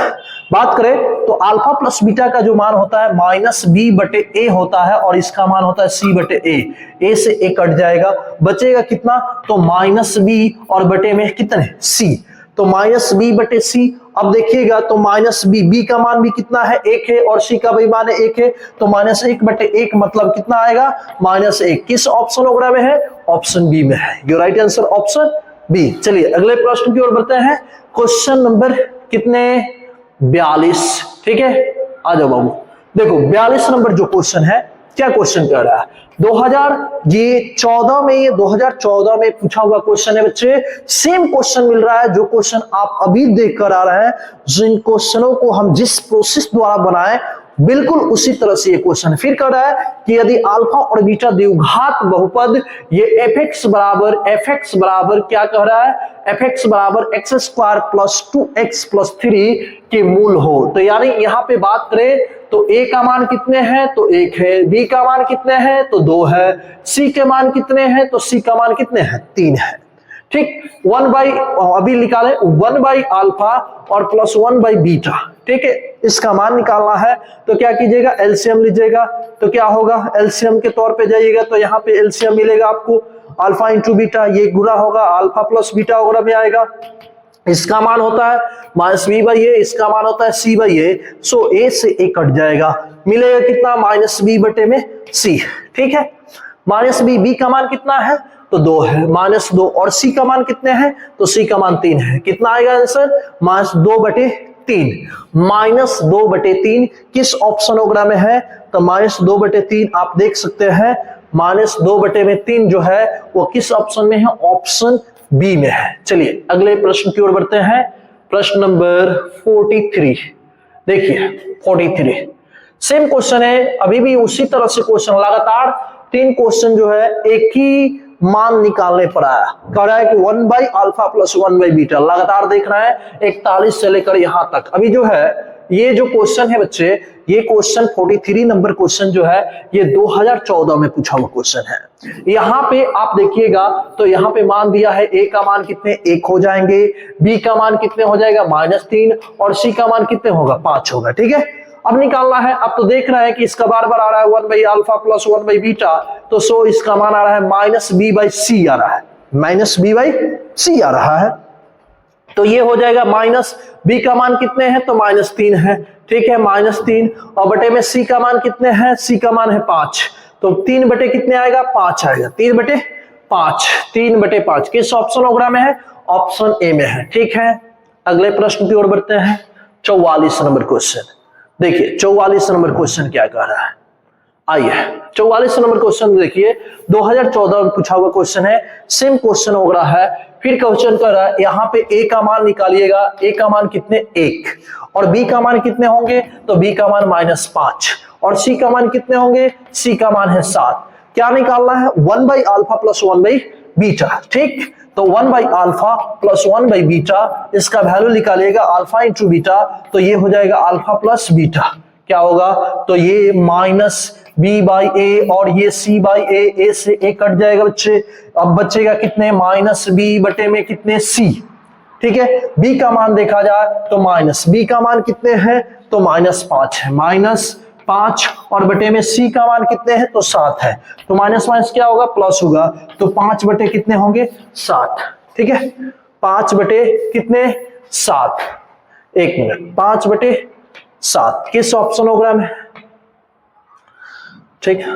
बात करें तो अल्फा प्लस बीटा का जो मान होता है -b/a होता है, और इसका मान होता है c/a, a से a कट जाएगा, बचेगा कितना, तो -b और बटे में कितने c, तो -b/c। अब देखिएगा तो -b का मान भी कितना है 1 है, और c का भी मान 1 है, तो -1/1 मतलब कितना आएगा -1। किस ऑप्शन वगैरह में है, ऑप्शन बी में है, your right answer option B. चलिए अगले प्रश्न की ओर बढ़ते हैं, क्वेश्चन नंबर कितने 42। ठीक है, आ जाओ बाबू, देखो 42 नंबर जो क्वेश्चन है क्या क्वेश्चन कह रहा है? 2014 में, ये 2014 में पूछा हुआ क्वेश्चन है बच्चे। सेम क्वेश्चन मिल रहा है जो क्वेश्चन आप अभी देख कर आ रहे हैं। जिन क्वेश्चनों को हम जिस प्रोसेस द्वारा बनाए बिल्कुल उसी तरह से ये क्वेश्चन फिर कर रहा है कि यदि अल्फा और बीटा द्विघात बहुपद ये fx बराबर क्या कह रहा है? fx बराबर x² प्लस 2x प्लस 3 के मूल हो। तो यानी यहां पे बात करें तो a का मान कितने हैं? तो 1 है। b का मान कितने हैं? तो 2 है। c के मान कितने हैं? तो c का मान कितने हैं? 3 है। ठीक, 1 बाई अभी निकाले 1 बाई अल्फा और प्लस 1 बाई बीटा। ठीक है, इसका मान निकालना है तो क्या कीजिएगा? एलसीएम लीजिएगा। तो क्या होगा? एलसीएम के तौर पे जाइएगा तो यहाँ पे एलसीएम मिलेगा आपको अल्फा इंटू बीटा, ये गुना होगा अल्फा प्लस बीटा वगैरह में आएगा। इसका मान होता है माइनस बी बाई ए, इसका मान होता है सी बाई ए। सो ए से ए कट जाएगा, मिलेगा कितना? माइनस बी बटे में सी। ठीक है, माइनस बी का मान कितना है? तो 2 है, माइनस 2। और सी का मान कितने हैं? तो सी का मान 3 है। कितना आएगा आंसर? माइनस 2 बटे 3। माइनस 2 बटे 3 किस ऑप्शन वगैरह में है? तो माइनस 2 बटे 3 आप देख सकते हैं। माइनस 2 बटे में 3 जो है वो किस ऑप्शन में है? ऑप्शन बी में है। चलिए अगले प्रश्न की ओर बढ़ते हैं। प्रश्न नंबर 43 देखिए। 43 सेम क्वेश्चन है, अभी भी उसी तरह से क्वेश्चन, लगातार 3 क्वेश्चन जो है एक ही मान निकालने पर आया। कह रहा है कि 1 by alpha plus 1 by beta, लगातार देख रहा है 41 से लेकर यहां तक। अभी जो है ये जो क्वेश्चन है बच्चे, ये क्वेश्चन 43 नंबर क्वेश्चन जो है ये 2014 में पूछा हुआ क्वेश्चन है। यहां पे आप देखिएगा तो यहां पे मान दिया है a का मान कितने? 1 हो जाएंगे, b का मान कितने हो जाएगा? -3 और c का मान कितने होगा? 5 होगा। ठीक है, अब निकालना है। अब तो देख रहा है कि इसका बार बार आ रहा है 1 by alpha plus 1 by beta, तो सो इसका मान आ रहा है माइनस बी बाई सी आ रहा है, माइनस बी बाई सी आ रहा है। तो ये हो जाएगा माइनस बी का मान कितने हैं? तो -3 है। ठीक है, -3 और बटे में सी का मान कितने हैं? सी का मान है 5। तो 3 बटे कितने आएगा? 5 आएगा। 3 बटे 5, 3 बटे 5 किस ऑप्शन वगैरह में है? ऑप्शन ए में है। ठीक है, अगले प्रश्न की ओर बढ़ते हैं। 44 नंबर क्वेश्चन देखिए। 44 नंबर क्वेश्चन क्या कह रहा है? आइए 44 नंबर क्वेश्चन देखिए। 2014 में पूछा हुआ क्वेश्चन है, सेम क्वेश्चन हो रहा है। फिर क्वेश्चन कर रहा है यहाँ पे a का मान निकालिएगा। a का मान कितने? 1। और b का मान कितने होंगे? तो b का मान -5। और c का मान कितने होंगे? c का मान है 7। क्या निकालना है? 1 by alpha plus 1 by beta. ठीक, तो 1 by alpha plus 1 by beta, इसका वैल्यू निकालिएगा अल्फा इंटू बीटा, तो ये हो जाएगा अल्फा प्लस बीटा। क्या होगा? तो ये माइनस बी बाई ए और ये सी बाई ए से ए कट जाएगा बच्चे। अब बचेगा कितने? माइनस बी बटे में कितने? सी। ठीक है, बी का मान देखा जाए तो माइनस बी का मान कितने हैं? तो -5 है, -5 और बटे में सी का मान कितने हैं? तो 7 है। तो माइनस माइनस क्या होगा? प्लस होगा। तो 5 बटे कितने होंगे? 7। ठीक है, 5 बटे कितने? 7। एक मिनट, 5 बटे 7 किस ऑप्शन वगैरह में? ठीक है,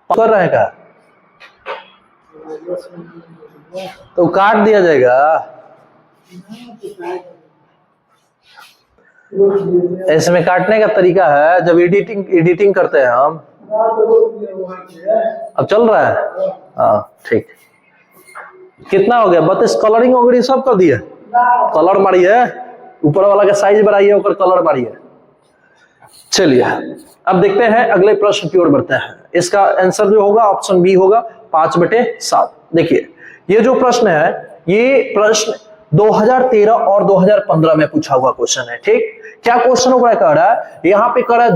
कर रहेगा तो काट दिया जाएगा। इसमें काटने का तरीका है, जब एडिटिंग करते हैं हम। अब चल रहा है? हाँ ठीक। कितना हो गया? 32 कलरिंग वगैरह सब कर दिया, कलर मारी है, ऊपर वाला का साइज बढ़ाइए और कलर मारी है। चलिए अब देखते हैं अगले प्रश्न की ओर बढ़ते हैं। इसका आंसर जो होगा ऑप्शन बी होगा, 5 बटे 7। देखिए ये जो प्रश्न है, ये प्रश्न 2013 और 2015 में पूछा हुआ क्वेश्चन है। ठीक, क्या क्वेश्चन होगा? कह रहा है यहाँ पे कह रहा है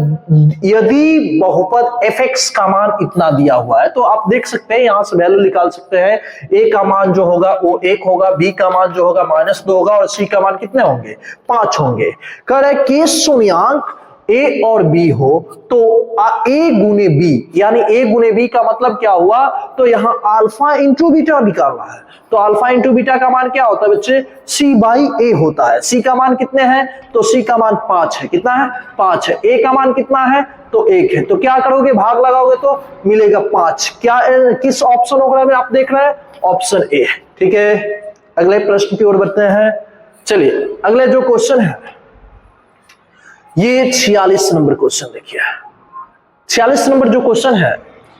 यदि बहुपद fx का मान इतना दिया हुआ है, तो आप देख सकते हैं यहां से वैल्यू निकाल सकते हैं। a का मान जो होगा वो 1 होगा, b का मान जो होगा -2 होगा और c का मान कितने होंगे? 5 होंगे। कह रहा है कि शून्यांक a और b हो तो a गुने b, यानी a गुने b का मतलब क्या हुआ? तो यहाँ अल्फा इंटू बीटा निकालना है। तो अल्फा इंटू बीटा का मान क्या होता है बच्चे? c बाई a होता है। c का मान कितने हैं? तो c का मान 5 है। कितना है? 5 है। a का मान कितना है? तो 1 है। तो क्या करोगे? भाग लगाओगे तो मिलेगा 5। क्या किस ऑप्शन वगैरह में आप देख रहे हैं? Option A. ठीक है, अगले प्रश्न की ओर बढ़ते हैं। चलिए अगले जो क्वेश्चन है ये 46 नंबर क्वेश्चन देखिए। 46 नंबर जो क्वेश्चन है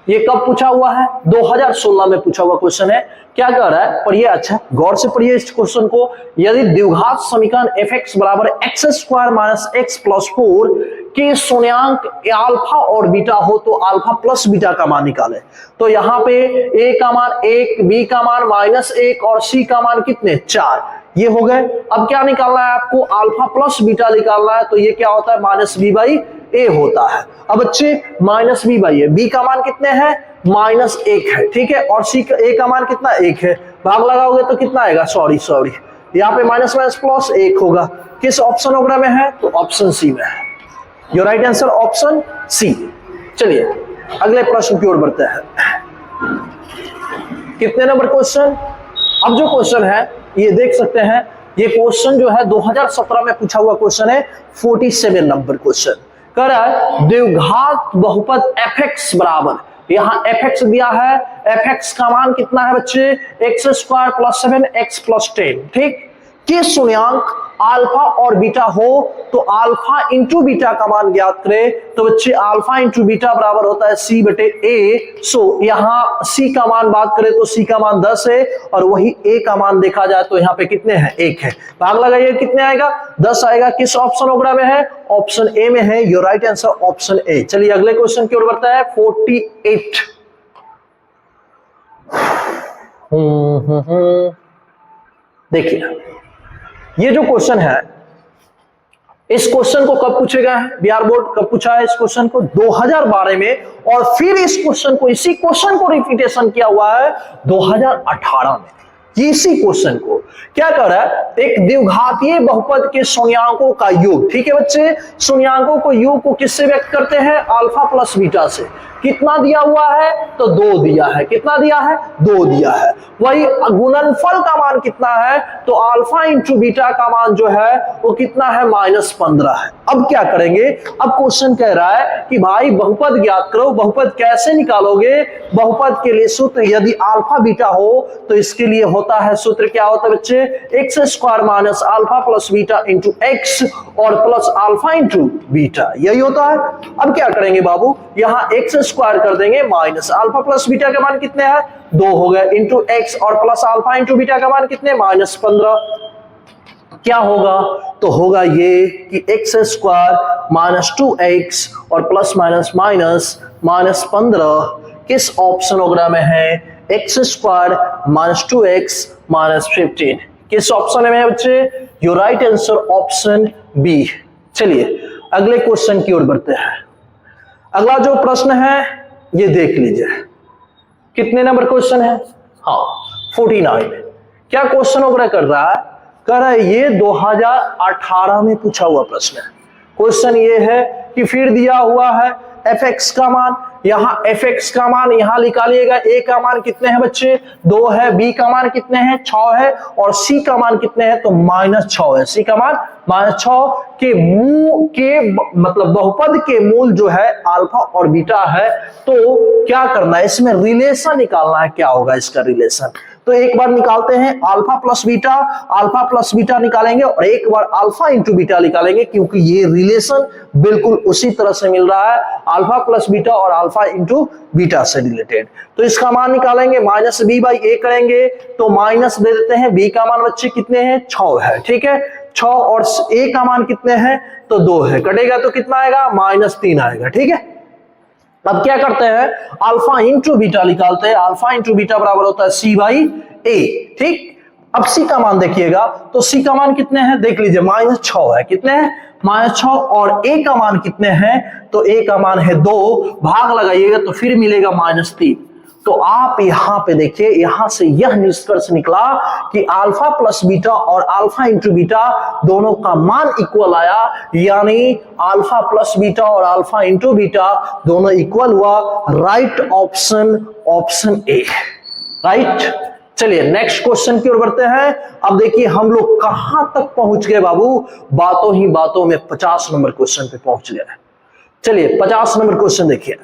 ये कब पूछा हुआ है? 2016 में पूछा हुआ क्वेश्चन है। क्या कह रहा है पढ़िए, अच्छा गौर से पढ़िए इस क्वेश्चन को। यदि द्विघात समीकरण f(x) बराबर x² माइनस x प्लस 4 के शून्यांक अल्फा और बीटा हो तो अल्फा प्लस बीटा का मान निकाले। तो यहाँ पे a का मान 1, b का मान -1 और c का मान कितने 4, ये हो गए। अब क्या निकालना है आपको? अल्फा प्लस बीटा निकालना है। तो ये क्या होता है? -b/a होता है। अब बच्चे -b/a, b का मान कितने हैं? -1 है, ठीक है। और a का मान कितना? 1 है। भाग लगाओगे तो कितना आएगा? सॉरी यहाँ पे माइनस प्लस 1 होगा। किस ऑप्शन वगैरह में है? तो ऑप्शन सी में है। Your right answer option C. चलिए अगले प्रश्न की ओर बढ़ते हैं। कितने नंबर क्वेश्चन? अब जो क्वेश्चन है ये देख सकते हैं, ये क्वेश्चन जो है 2017 में पूछा हुआ क्वेश्चन है। 47 नंबर क्वेश्चन कह रहा है द्विघात बहुपद f(x) बराबर, यहाँ f(x) दिया है, f(x) का मान कितना है बच्चे? x² + 7 x + 10, ठीक। के शून्यांक अल्फा और बीटा हो तो अल्फा इंटू बीटा का मान ज्ञात करें। तो बच्चे अल्फा इंटू बीटा बराबर होता है c/a। सो यहाँ c का मान बात करें तो c का मान 10 है और वही a का मान देखा जाए तो यहाँ पे कितने हैं? 1 है। भाग लगाइए कितने आएगा? 10 आएगा। किस ऑप्शन वगैरह में है? ऑप्शन ए में है। Your right answer option A. चलिए अगले क्वेश्चन की ओर बढ़ता है। 48 देखिए ये जो क्वेश्चन है, इस क्वेश्चन को कब पूछे गए हैं? बिहार बोर्ड कब पूछा है इस क्वेश्चन को? 2012 में। और फिर इस क्वेश्चन को, इसी क्वेश्चन को रिपीटेशन किया हुआ है 2018 में। इसी क्वेश्चन को क्या कर रहा है? एक द्विघातीय बहुपद के शून्यांकों का योग, ठीक है बच्चे। शून्यांकों को योग को किससे व्यक्त करते हैं? अल्फा प्लस बीटा से। कितना दिया हुआ है? तो 2 दिया है। कितना दिया है? 2 दिया है। वही गुणनफल का मान कितना है? तो अल्फा इंटू बीटा का मान जो है वो कितना है? -15 है। अब क्या करेंगे? अब क्वेश्चन कह रहा है कि भाई बहुपद ज्ञात करो। बहुपद कैसे निकालोगे? बहुपद के लिए सूत्र यदि अल्फा बीटा हो तो इसके लिए होता है सूत्र, क्या होता है बच्चे? x² minus alpha plus beta into x और प्लस अल्फा इंटू बीटा, यही होता है। अब क्या करेंगे बाबू? यहाँ x² कर देंगे माइनस अल्फा प्लस बीटा का मान कितने हैं? 2 हो गए, इंटू x और प्लस अल्फा इंटू बीटा का मान कितने? -15। क्या होगा? तो होगा ये कि x² माइनस 2x और प्लस माइनस माइनस -15 किस ऑप्शन वगैरह में है? x² माइनस 2x माइनस 15 किस ऑप्शन में है बच्चे? Your right answer option B. चलिए अगले क्वेश्चन की ओर बढ़ते हैं। अगला जो प्रश्न है ये देख लीजिए। कितने नंबर क्वेश्चन है? हाँ 49। क्या क्वेश्चन वगैरह कर रहा है? कह रहा है ये 2018 में पूछा हुआ प्रश्न है। क्वेश्चन ये है कि फिर दिया हुआ है f(x) का मान, यहाँ f(x) का मान यहाँ निकालिएगा। a का मान कितने हैं बच्चे? 2 है। b का मान कितने हैं? 6 है। और c का मान कितने हैं? तो -6 है। c का मान -6 के मूल के मतलब बहुपद के मूल जो है अल्फा और बीटा है। तो क्या करना है? इसमें रिलेशन निकालना है। क्या होगा इसका रिलेशन? तो एक बार निकालते हैं अल्फा प्लस बीटा निकालेंगे और एक बार अल्फा इंटू बीटा निकालेंगे, क्योंकि ये रिलेशन बिल्कुल उसी तरह से मिल रहा है, अल्फा प्लस बीटा और अल्फा इंटू बीटा से रिलेटेड। तो इसका मान निकालेंगे, -b/a करेंगे तो माइनस दे देते हैं। b का मान बच्चे कितने हैं? 6 है, ठीक है। 6 और a का मान कितने हैं? तो 2 है। कटेगा तो कितना आएगा? -3 आएगा, ठीक है। अब क्या करते हैं? अल्फा इंटू बीटा निकालते हैं। अल्फा इंटू बीटा बराबर होता है c/a, ठीक। अब c का मान देखिएगा तो c का मान कितने हैं? देख लीजिए -6 है। कितने हैं? -6 और a का मान कितने हैं? तो a का मान है 2। भाग लगाइएगा तो फिर मिलेगा -3। तो आप यहां पे देखिए, यहां से यह निष्कर्ष निकला कि अल्फा प्लस बीटा और अल्फा इंटू बीटा दोनों का मान इक्वल आया, यानी अल्फा प्लस बीटा और अल्फा इंटू बीटा दोनों इक्वल हुआ। Right option option A, right. चलिए नेक्स्ट क्वेश्चन की ओर बढ़ते हैं। अब देखिए हम लोग कहां तक पहुंच गए बाबू? बातों ही बातों में 50 नंबर क्वेश्चन पे पहुंच गए। चलिए 50 नंबर क्वेश्चन देखिए।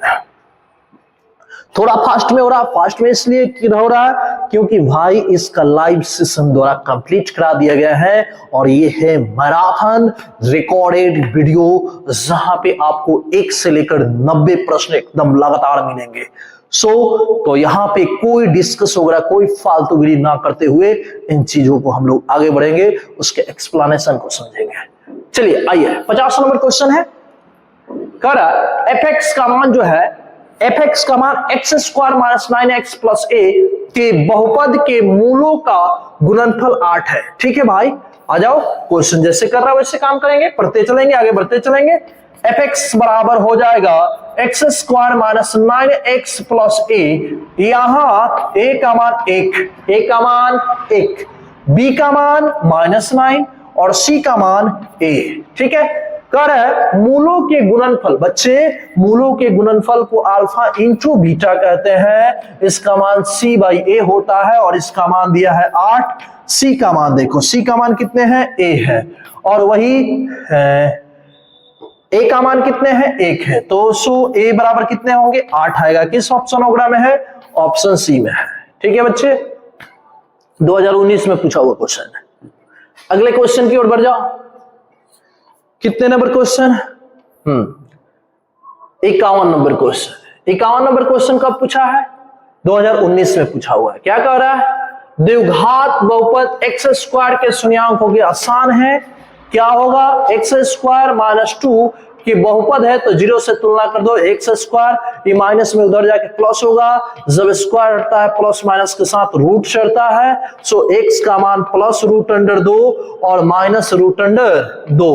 थोड़ा फास्ट में हो रहा, फास्ट में इसलिए हो रहा है क्योंकि भाई इसका लाइव सेशन द्वारा कंप्लीट करा दिया गया है और ये है मैराथन रिकॉर्डेड वीडियो, जहां पे आपको 1 से लेकर 90 प्रश्न एकदम लगातार मिलेंगे। तो यहाँ पे कोई डिस्कस वगैरह, कोई फालतूगिरी ना करते हुए इन चीजों को हम लोग आगे बढ़ेंगे, उसके एक्सप्लेनेशन को समझेंगे। चलिए आइए, 50 नंबर क्वेश्चन है, कह रहा एफ का मान जो है, एफ का मान x square minus 9x plus a के बहुपद के मूलों का गुणनफल 8 है। ठीक है भाई, आ जाओ, क्वेश्चन जैसे कर रहा है वैसे काम करेंगे, पढ़ते चलेंगे, आगे बढ़ते चलेंगे। एफ बराबर हो जाएगा x square minus 9x plus a, यहां ए का मान 1, ए का मान 1, बी का मान -9 और सी का मान ए। ठीक है, कर है मूलों के गुणनफल, बच्चे मूलों के गुणनफल को अल्फा इंटू बीटा कहते हैं, इसका मान c बाई ए होता है और इसका मान दिया है 8। c का मान देखो, c का मान कितने हैं, a है, और वही a का मान कितने हैं, 1 है, तो सो a बराबर कितने होंगे, 8 आएगा। किस ऑप्शन वगैरह में है, ऑप्शन सी में है। ठीक है बच्चे, 2019 में पूछा हुआ क्वेश्चन है। अगले क्वेश्चन की ओर बढ़ जाओ, कितने number question, 51 number question. 51 number question कब पूछा है, 2019 में पूछा हुआ है। क्या कह रहा है, द्विघात बहुपद एक्स स्क्वायर के शून्यांक हो गया, आसान है, क्या होगा, एक्स स्क्वायर माइनस 2 की बहुपद है तो 0 से तुलना कर दो, एक्स स्क्वायर, ये माइनस में उधर जाके प्लस होगा, जब स्क्वायर हटता है प्लस माइनस के साथ रूट चढ़ता है, सो एक्स का मान प्लस रूट अंडर 2 और माइनस रूट अंडर 2।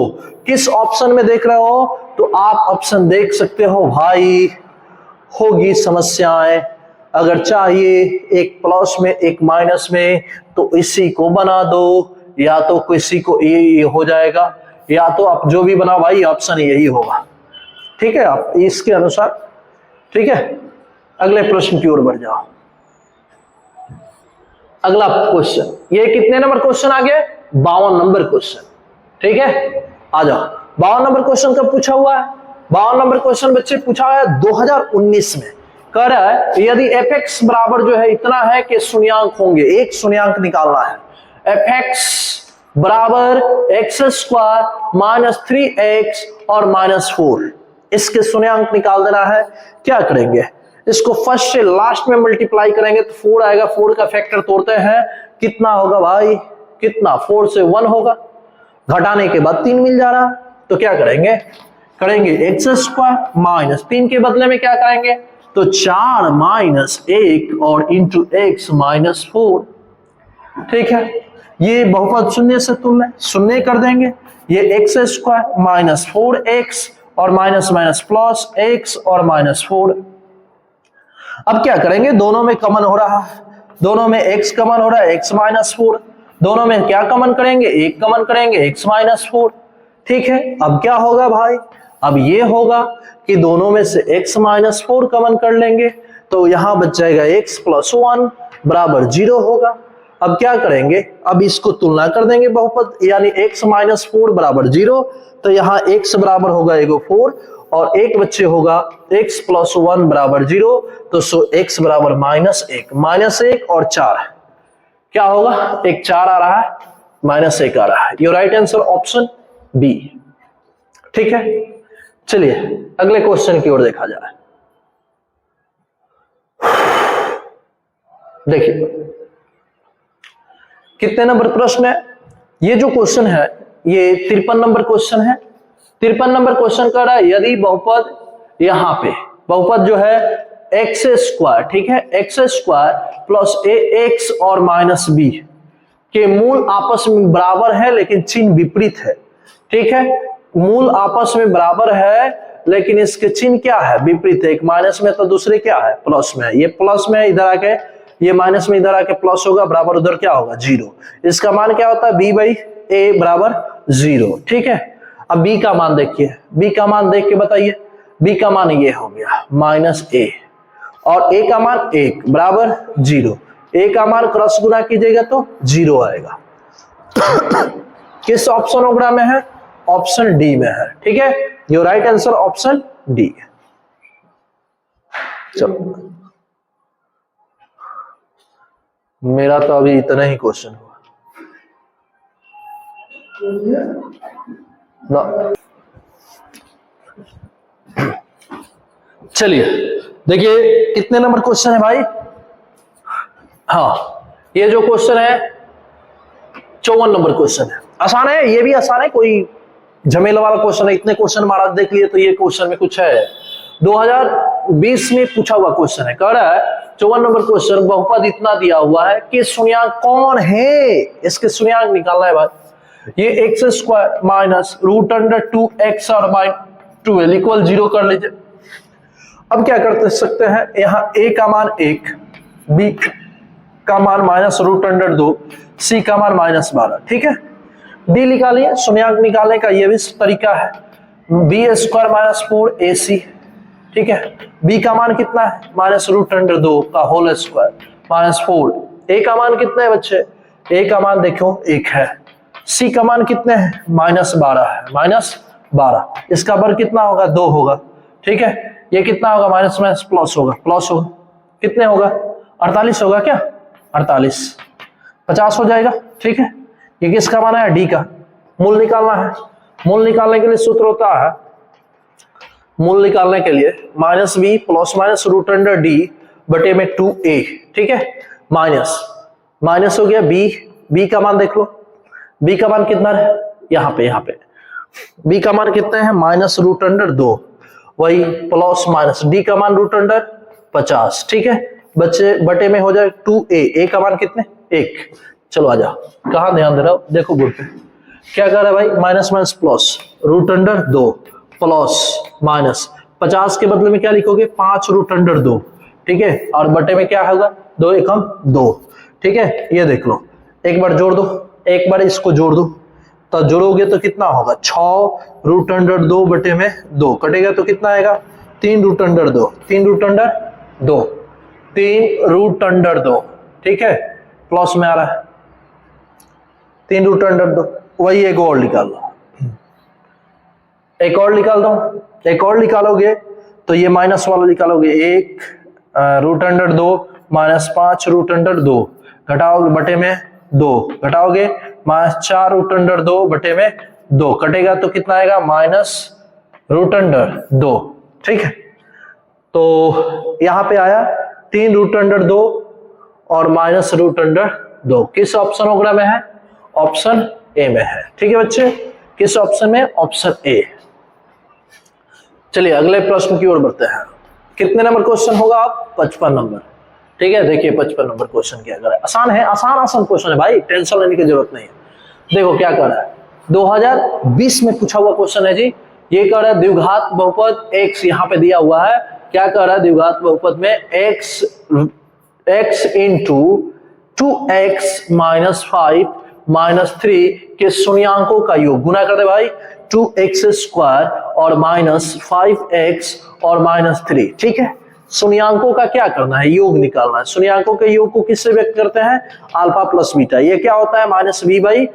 किस ऑप्शन में देख रहे हो, तो आप ऑप्शन देख सकते हो भाई, होगी समस्याएं, अगर चाहिए एक प्लस में एक माइनस में तो इसी को बना दो, या तो किसी को ये हो जाएगा, या तो आप जो भी बनाओ भाई ऑप्शन यही होगा। ठीक है, आप इसके अनुसार। ठीक है, अगले प्रश्न की ओर बढ़ जाओ। अगला क्वेश्चन, ये कितने नंबर क्वेश्चन आ गया, 52 नंबर क्वेश्चन। ठीक है, आ जाओ, 52 नंबर क्वेश्चन कब पूछा हुआ है, 52 नंबर क्वेश्चन बच्चे पूछा है 2019 में। कह रहा है यदि एफ बराबर जो है इतना है कि शून्यांक होंगे, एक शून्यांक निकालना है, एफ बराबर एक्स स्क्वायर माइनस 3x और -4, इसके शून्यांक निकाल देना है। क्या करेंगे, इसको फर्स्ट से लास्ट में मल्टीप्लाई करेंगे तो 4 आएगा, 4 का फैक्टर तोड़ते हैं, कितना होगा भाई, कितना, 4 से 1 होगा, घटाने के बाद 3 मिल जा रहा, तो क्या करेंगे एक्स स्क्वायर माइनस 3 के बदले में क्या करेंगे, तो 4 माइनस 1 और इंटू एक्स माइनस 4। ठीक है, ये बहुपद शून्य से तुल्य, शून्य कर देंगे, ये एक्स स्क्वायर माइनस 4x और माइनस माइनस प्लस x और -4। अब क्या करेंगे, दोनों में कॉमन हो रहा है, दोनों में x कॉमन हो रहा है, x -4, दोनों में क्या कॉमन करेंगे, 1 कॉमन करेंगे, x -4। ठीक है, अब क्या होगा भाई, अब ये होगा कि दोनों में से x -4 कॉमन कर लेंगे, तो यहां बच जाएगा x + 1 बराबर 0 होगा। अब क्या करेंगे, अब इसको तुलना कर देंगे बहुपद, यानी x -4 बराबर 0, तो यहाँ x बराबर होगा 4 और 1 बच्चे होगा x + 1 बराबर 0, तो सो x बराबर -1 और 4, क्या होगा, एक 4 आ रहा है, -1 आ रहा है। Your right answer option B. ठीक है, चलिए अगले क्वेश्चन की ओर देखा जाए। देखिए कितने नंबर प्रश्न है, ये जो क्वेश्चन है ये 53 नंबर क्वेश्चन है। 53 नंबर क्वेश्चन कर रहा है यदि बहुपद, यहाँ पे बहुपद जो है एक्स स्क्वायर, ठीक है, एक्स स्क्वायर प्लस ax और -b के मूल आपस में बराबर है लेकिन चिन्ह विपरीत है। ठीक है, मूल आपस में बराबर है लेकिन इसके चिन्ह क्या है, विपरीत है, एक माइनस में तो दूसरे क्या है, प्लस में है। ये प्लस में इधर आके, ये माइनस में इधर आके प्लस होगा, बराबर उधर क्या होगा, 0। इसका मान क्या होता है, b/a बराबर 0। ठीक है, अब b का मान देखिए, b का मान देख के बताइए, b का मान ये हो गया -a और a का मान 1 बराबर 0। a का मान क्रॉस गुना कीजिएगा तो 0 आएगा। किस ऑप्शन वगैरह में है, ऑप्शन डी में है। ठीक है, your right answer option D. चलो मेरा तो अभी इतना ही क्वेश्चन हुआ ना। चलिए देखिए कितने नंबर क्वेश्चन है भाई। हाँ, ये जो क्वेश्चन है 54 नंबर क्वेश्चन है। आसान है, ये भी आसान है, कोई झमेला वाला क्वेश्चन है। इतने क्वेश्चन महाराज देख लिए तो ये क्वेश्चन में कुछ है। 2020 में पूछा हुआ क्वेश्चन है। कह रहा है 54 नंबर क्वेश्चन, बहुपद इतना दिया हुआ है कि शून्याङ्क कौन है, इसके शून्याङ्क निकालना है भाई। ये X square minus root under 2x और माइनस 12 इक्वल 0 कर लीजिए। अब क्या कर सकते हैं, यहाँ a का मान 1, b का मान माइनस रूट अंडर 2, c का मान माइनस 12। ठीक है, d निकालिए, शून्याङ्क निकालने का ये भी तरीका है। b square minus 4ac। ठीक है, b का मान कितना है, माइनस रूट अंडर 2 का होल स्क्वायर माइनस 4। a का मान कितना है बच्चे, a का मान देखो 1 है। c का मान कितने हैं, माइनस 12 है, माइनस 12। इसका वर्ग कितना होगा, 2 होगा। ठीक है, ये कितना होगा, माइनस माइनस प्लस होगा, प्लस होगा, कितने होगा, 48 होगा क्या, 48, 50 हो जाएगा। ठीक है, ये किसका मान है, डी का। मूल निकालना है, मूल निकालने के लिए सूत्र होता है, मूल निकालने के लिए minus B plus minus root under D बटे में 2a। ठीक है, माइनस माइनस हो गया b, b का मान देख लो, b का मान कितना है, यहाँ पे b का मान कितना है, माइनस रूट अंडर 2, वही प्लस माइनस डी का मान रूट अंडर 50। ठीक है, बच्चे बटे में हो जाए 2a, a का मान कितने, 1। चलो आजा, कहां ध्यान दे रहा हो, देखो बोर्ड पे क्या कर रहा है भाई, minus minus plus root under 2 plus minus 50 के बदले में क्या लिखोगे, 5 रूट अंडर 2। ठीक है, और बटे में क्या होगा, 2 एकम 2। ठीक है, ये देख लो, एक बार जोड़ दो, एक बार इसको जोड़ दो, तो जोड़ोगे तो कितना होगा, 6 रूट अंडर 2 बटे में 2 कटेगा तो कितना आएगा, 3 root under 2, 3 root under 2, 3 root under 2। ठीक है, प्लस में आ रहा है 3 रूट अंडर 2, वही एक और निकाल लो, एक और निकाल दो, एक और निकालोगे तो ये माइनस वाला निकालोगे, 1 root under 2 minus 5 root under 2 घटाओगे बटे में 2, घटाओगे माइनस 4 रूट अंडर 2 बटे में 2 कटेगा तो कितना आएगा, माइनस रूट अंडर 2। ठीक है, तो यहां पे आया 3 रूट अंडर 2 और माइनस रूट अंडर 2। किस ऑप्शनोग्राम में है, ऑप्शन ए में है। ठीक है बच्चे, किस ऑप्शन में, ऑप्शन ए। चलिए अगले प्रश्न की ओर बढ़ते हैं। कितने नंबर क्वेश्चन होगा आप, 55 नंबर। ठीक है, देखिए 55 नंबर क्वेश्चन क्या कर रहा है, आसान है, आसान क्वेश्चन है भाई, टेंशन लेने की जरूरत नहीं है। देखो क्या कर रहा है, 2020 में पूछा हुआ क्वेश्चन है जी। ये कह रहा है द्विघात बहुपद x, यहाँ पे दिया हुआ है, क्या कह रहा है, द्विघात बहुपद में x into 2x minus 5 minus 3 के शून्याङ्कों का योग गुना कर दे भाई, 2x स्क्वायर और माइनस 5x और माइनस 3। ठीक है, शून्याङ्कों का क्या करना है, योग निकालना है। शून्याङ्कों के योग को किससे व्यक्त करते हैं, अल्फा प्लस बीटा। ये क्या होता है, माइनस b बाई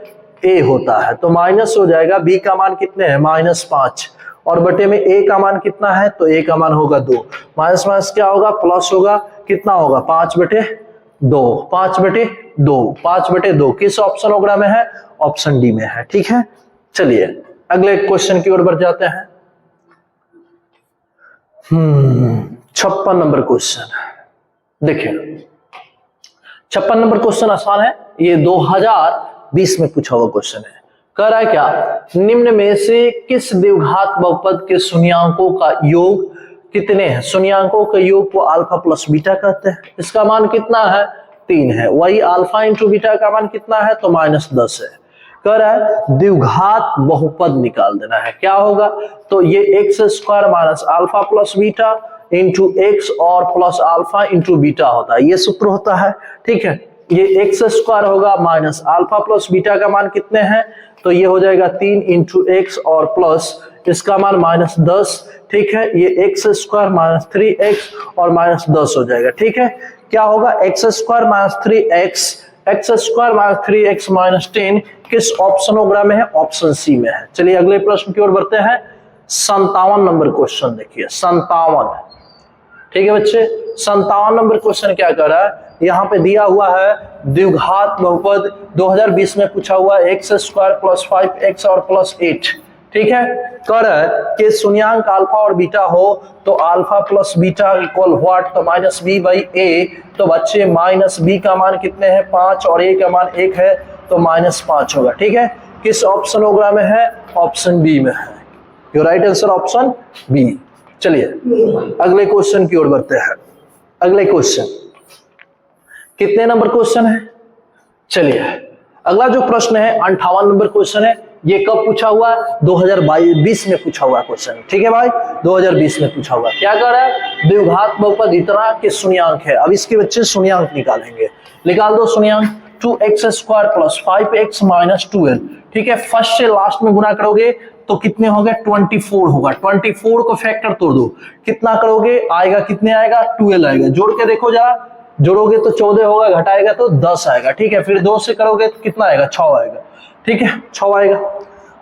a होता है, तो माइनस हो जाएगा, b का मान कितने हैं, माइनस 5 और बटे में a का मान कितना है, तो a का मान होगा 2, माइनस माइनस क्या होगा, प्लस होगा, कितना होगा, 5 बटे 2, 5 बटे 2, 5 बटे 2। किस ऑप्शनोग्राम में है, ऑप्शन डी में है। ठीक है, चलिए अगले क्वेश्चन की ओर बढ़ जाते हैं। 56 नंबर क्वेश्चन देखिए, 56 नंबर क्वेश्चन आसान है, ये 2020 में पूछा हुआ क्वेश्चन है। कह रहा है क्या, निम्न में से किस द्विघात बहुपद के शून्याङ्कों का योग कितने हैं, शून्याङ्कों के योग को अल्फा प्लस बीटा कहते हैं। इसका मान कितना है, 3 है, वही अल्फा इंटू बीटा का मान कितना है, तो माइनस 10 है। कह रहा है द्विघात बहुपद निकाल देना है, क्या होगा, तो ये X square minus alpha plus beta into x और प्लस अल्फा इंटू बीटा होता है, ये सूत्र होता है। ठीक है, ये एक्स स्क्वायर होगा माइनस अल्फा प्लस बीटा का मान कितने हैं, तो ये हो जाएगा 3 इंटू एक्स और प्लस इसका मान माइनस 10। ठीक है, ये एक्स स्क्वायर माइनस 3x और माइनस 10 हो जाएगा। ठीक है, क्या होगा, x square minus 3x, x square minus 3x minus 10 किस ऑप्शनोग्राम में है, ऑप्शन सी में है। चलिए अगले प्रश्न की ओर बढ़ते हैं। 57 नंबर क्वेश्चन देखिए, 57 ठीक है बच्चे। 57 नंबर क्वेश्चन क्या कर रहा है, यहाँ पे दिया हुआ है द्विघात बहुपद 2020 में पूछा हुआ x स्क्वायर प्लस 5x और प्लस 8, ठीक है। कर कि शून्यांक अल्फा और बीटा हो तो alpha plus beta equal what, तो माइनस बी बाई ए। तो बच्चे माइनस बी का मान कितने हैं 5 और ए का मान 1 है, तो -5 होगा, ठीक है। किस ऑप्शनोग्राम में है, ऑप्शन बी में है। Your right answer option B. चलिए अगले क्वेश्चन की ओर बढ़ते हैं। अगले क्वेश्चन कितने नंबर क्वेश्चन है, चलिए अगला जो प्रश्न है 58 नंबर क्वेश्चन है। ये कब पूछा हुआ है, 2020 में पूछा हुआ क्वेश्चन, ठीक है भाई, 2020 में पूछा हुआ। क्या कर रहा है, द्विघात बहुपद इतना के शून्यांक है। अब इसके बच्चे शून्यांक निकालेंगे, निकाल दो शून्यांक। 2x square plus 5x minus 12, ठीक है। फर्स्ट से लास्ट में गुना करोगे तो कितने हो गए, 24 होगा। 24 को फैक्टर तोड़ दो, कितना करोगे, आएगा कितने आएगा, 12 आएगा। जोड़ के देखो जरा, जोड़ोगे तो 14 होगा, घटाएगा तो 10 आएगा, ठीक है। फिर 2 से करोगे तो कितना आएगा, 6 आएगा, ठीक है, 6 आएगा।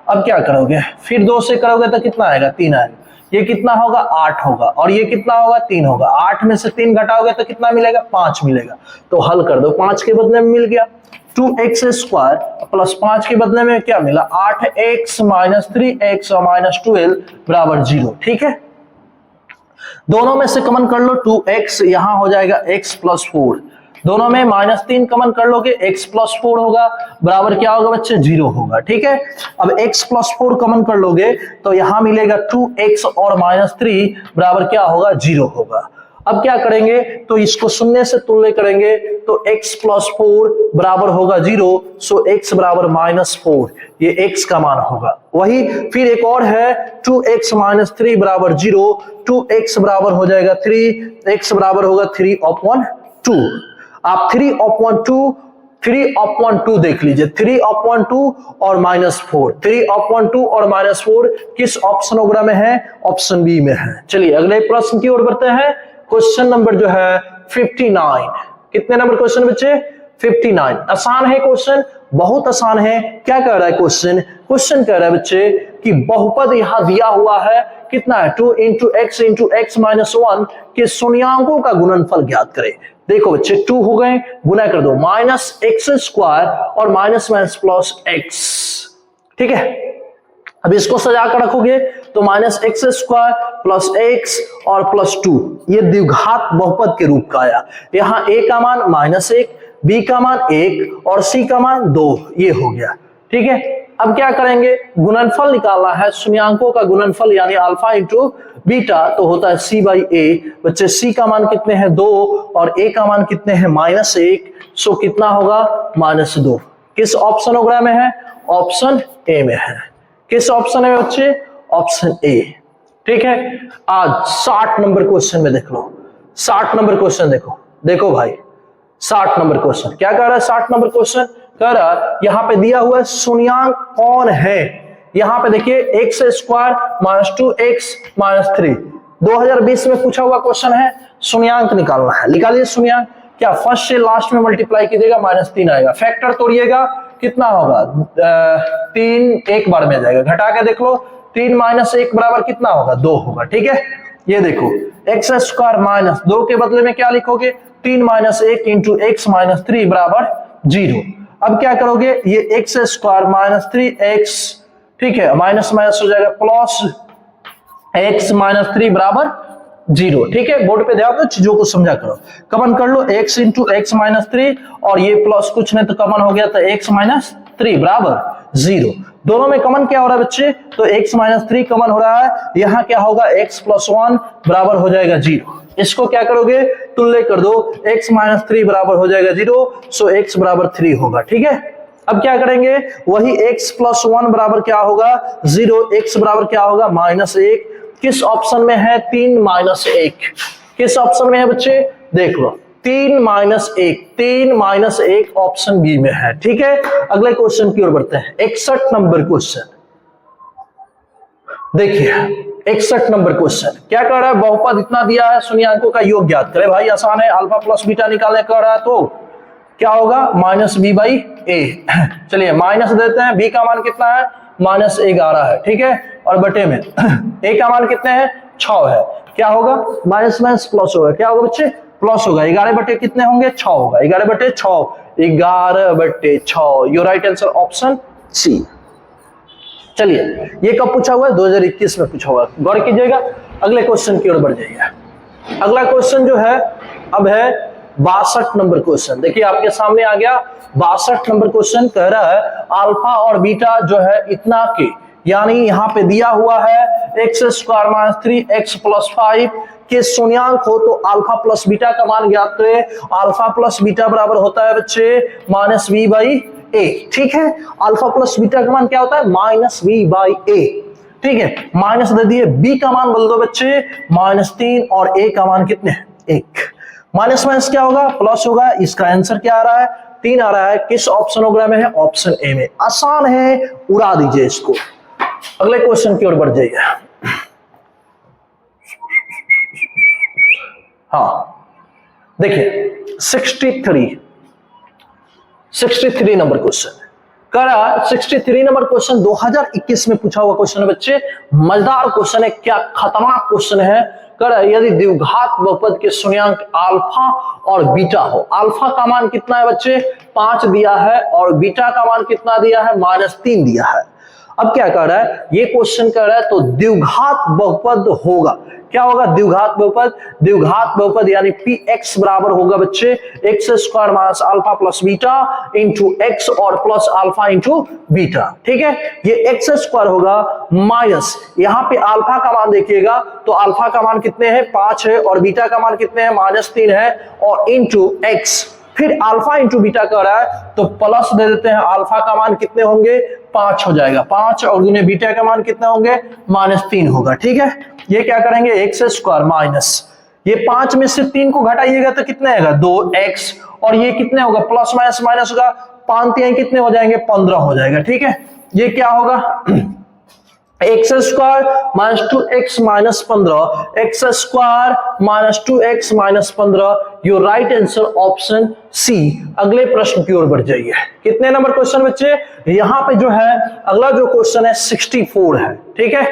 अब क्या करोगे, फिर 2 से करोगे तो कितना आएगा, 3 आएगा। ये कितना होगा, 8 होगा, और ये कितना होगा, 3 होगा। 8 में से 3 घटाओगे तो कितना मिलेगा, 5 मिलेगा। तो हल कर दो, 5 के बदले में मिल गया 2x स्क्वायर प्लस 5 के बदले में क्या मिला, 8x माइनस 3x और माइनस 12 बराबर 0, ठीक है। दोनों में से कॉमन कर लो 2x, यहां हो जाएगा x प्लस 4। दोनों में -3 कॉमन कर लोगे, x प्लस 4 होगा, बराबर क्या होगा बच्चे, 0 होगा, ठीक है। अब x प्लस 4 कॉमन कर लोगे तो यहां मिलेगा 2x और -3 बराबर क्या होगा, 0 होगा। अब क्या करेंगे, तो इसको शून्य से तुलना करेंगे तो x प्लस 4 बराबर होगा 0, सो x बराबर -4, ये x का मान होगा। वही फिर एक और है 2x माइनस 3 बराबर 0, 2x बराबर हो जाएगा 3, x बराबर होगा 3/2। आप 3/2 देख लीजिए, 3/2 और -4, 3/2 और -4 किस ऑप्शनोग्राम में है, ऑप्शन बी में है। चलिए अगले प्रश्न की ओर बढ़ते हैं। क्वेश्चन नंबर जो है 59, कितने नंबर क्वेश्चन बच्चे, 59। आसान है क्वेश्चन, बहुत आसान है। क्या कह रहा है क्वेश्चन, क्वेश्चन कह रहा है बच्चे कि बहुपद यहां दिया हुआ है, कितना है, 2 × x माइनस 1 के शून्यांकों का गुणनफल ज्ञात करें। देखो बच्चे 2 हो गए, गुना कर दो, -x स्क्वायर और माइनस प्लस x, ठीक है। अब इसको सजा कर रखोगे तो -x स्क्वायर प्लस x और प्लस 2, ये द्विघात बहुपद के रूप का आया। यहाँ a का मान -1, b का मान 1 और c का मान 2, ये हो गया, ठीक है। अब क्या करेंगे, गुणनफल निकालना है, शून्यांकों का गुणनफल यानी अल्फा इंटू बीटा, तो होता है c बाई a। बच्चे c का मान कितने हैं, 2 और a का मान कितने हैं, -1, सो कितना होगा, -2। किस ऑप्शनोग्राम में है, ऑप्शन ए में है। किस ऑप्शन है बच्चे, ऑप्शन ए, ठीक है। आज 60 नंबर क्वेश्चन में देख लो, 60 नंबर क्वेश्चन देखो, देखो भाई 60 नंबर क्वेश्चन क्या कह रहा है, 60 नंबर क्वेश्चन कह रहा है यहां पे दिया हुआ है शून्यांक कौन है। यहां पे देखिए x square minus 2x minus 3, 2020 में पूछा हुआ क्वेश्चन है, शून्यांक निकालना है। निकालिए शून्यांक, क्या फर्स्ट से लास्ट में मल्टीप्लाई कीजिएगा, -3 आएगा। फैक्टर तोड़िएगा, कितना होगा, 3 एक बार में जाएगा, घटा के देख लो, 3 - 1 बराबर कितना होगा, 2 होगा, ठीक है। ये देखो x स्क्वायर माइनस 2 के बदले में क्या लिखोगे, 3 - 1 इंटू x माइनस 3 बराबर 0। अब क्या करोगे, ये x स्क्वायर माइनस 3x, ठीक है, माइनस माइनस हो जाएगा प्लस x माइनस 3 बराबर 0, ठीक है। बोर्ड पे ध्यान दो, चीजों को समझा करो। कमन कर लो x इंटू x माइनस 3 और ये प्लस कुछ नहीं तो कमन हो गया, तो x माइनस 3 बराबर 0। दोनों में कमन क्या हो रहा है बच्चे, तो x माइनस 3 कमन हो रहा है, यहाँ क्या होगा, x प्लस 1 बराबर हो जाएगा 0। इसको क्या करोगे, तुलना कर दो, x माइनस 3 बराबर हो जाएगा 0, सो x बराबर 3 होगा, ठीक है। अब क्या करेंगे, वही x प्लस 1 बराबर क्या होगा, 0, x बराबर क्या होगा, -1। किस ऑप्शन में है, 3 - 1, किस ऑप्शन में है बच्चे, देख लो 3 - 1, 3 - 1 ऑप्शन बी में है, ठीक है। अगले क्वेश्चन की ओर बढ़ते हैं। 61 नंबर क्वेश्चन देखिए, 61 नंबर क्वेश्चन क्या कर रहा है, बहुपद इतना दिया है, शून्यांकों का योग ज्ञात करें। भाई आसान है, अल्फा प्लस बीटा निकालने कर रहा है तो क्या होगा, -b/a। चलिए माइनस देते हैं, b का मान कितना है, -11 है, ठीक है, और बटे में a का मान कितने हैं, 6 है, क्या होगा, माइनस माइनस प्लस होगा, क्या होगा बच्चे, प्लस होगा। 11 बटे कितने होंगे, 6 होगा, 11 बटे 6, 11 बटे 6। Your right answer option C. चलिए, ये कब पूछा हुआ है, 2021 में पूछा हुआ है, गौर कीजिएगा। अगले क्वेश्चन की ओर बढ़ जाइए। अगला क्वेश्चन जो है अब है 62 नंबर क्वेश्चन। देखिए आपके सामने आ गया 62 नंबर क्वेश्चन। कह रहा है अल्फा और बीटा जो है इतना के, यानी यहाँ पे दिया हुआ है x square minus 3x plus 5 के शून्यांक हो तो अल्फा प्लस बीटा का मान ज्ञात करें। अल्फा प्लस बीटा बराबर होता है बच्चे माइनस बी बाई ए। ठीक है, अल्फा प्लस बीटा का मान क्या होता है, माइनस बी बाई ए। ठीक है, माइनस दे दिए, बी का मान बोल दो बच्चे -3 और ए का मान कितने, 1। माइनस माइनस क्या होगा, प्लस होगा। इसका आंसर क्या आ रहा है, 3 आ रहा है। किस ऑप्शनोग्राम में है, ऑप्शन ए में। आसान है, उड़ा दीजिए इसको। अगले क्वेश्चन की ओर बढ़ जाइए। हाँ देखिए 63 नंबर क्वेश्चन कह रहा है। 63 नंबर क्वेश्चन 2021 में पूछा हुआ क्वेश्चन है बच्चे। मजेदार क्वेश्चन है, क्या खतरनाक क्वेश्चन है। कह रहा है यदि द्विघात बहुपद के शून्यांक अल्फा और बीटा हो, अल्फा का मान कितना है बच्चे, 5 दिया है, और बीटा का मान कितना दिया है, -3 दिया है। अब क्या कह रहा है, ये क्वेश्चन कह रहा है तो द्विघात बहुपद होगा। क्या होगा, द्विघात बहुपद। द्विघात बहुपद यानी px बराबर होगा बच्चे x square minus alpha plus beta into x और प्लस अल्फा इंटू बीटा। ठीक है, ये एक्स स्क्वायर होगा माइनस, यहाँ पे अल्फा का मान देखिएगा तो अल्फा का मान कितने हैं, 5 है, और बीटा का मान कितने हैं, -3 है, और इंटू एक्स, फिर अल्फा इंटू बीटा कर रहा है तो प्लस दे देते हैं। अल्फा का मान कितने होंगे, 5 हो जाएगा, 5, और गुने बीटा का मान कितना होंगे, -3 होगा। ठीक है, ये क्या करेंगे, एक्स स्क्वायर माइनस, ये 5 में से 3 को घटाइएगा तो कितने आएगा, 2x, और ये कितने होगा, प्लस माइनस माइनस होगा, 5 3 कितने हो जाएंगे, 15 हो जाएगा। ठीक है, ये क्या होगा, x square minus 2x minus 15, x square minus 2x minus 15। Your right answer option C. अगले प्रश्न की ओर बढ़ जाइए। कितने नंबर क्वेश्चन बच्चे, यहां पे जो है अगला जो क्वेश्चन है 64 है। ठीक है,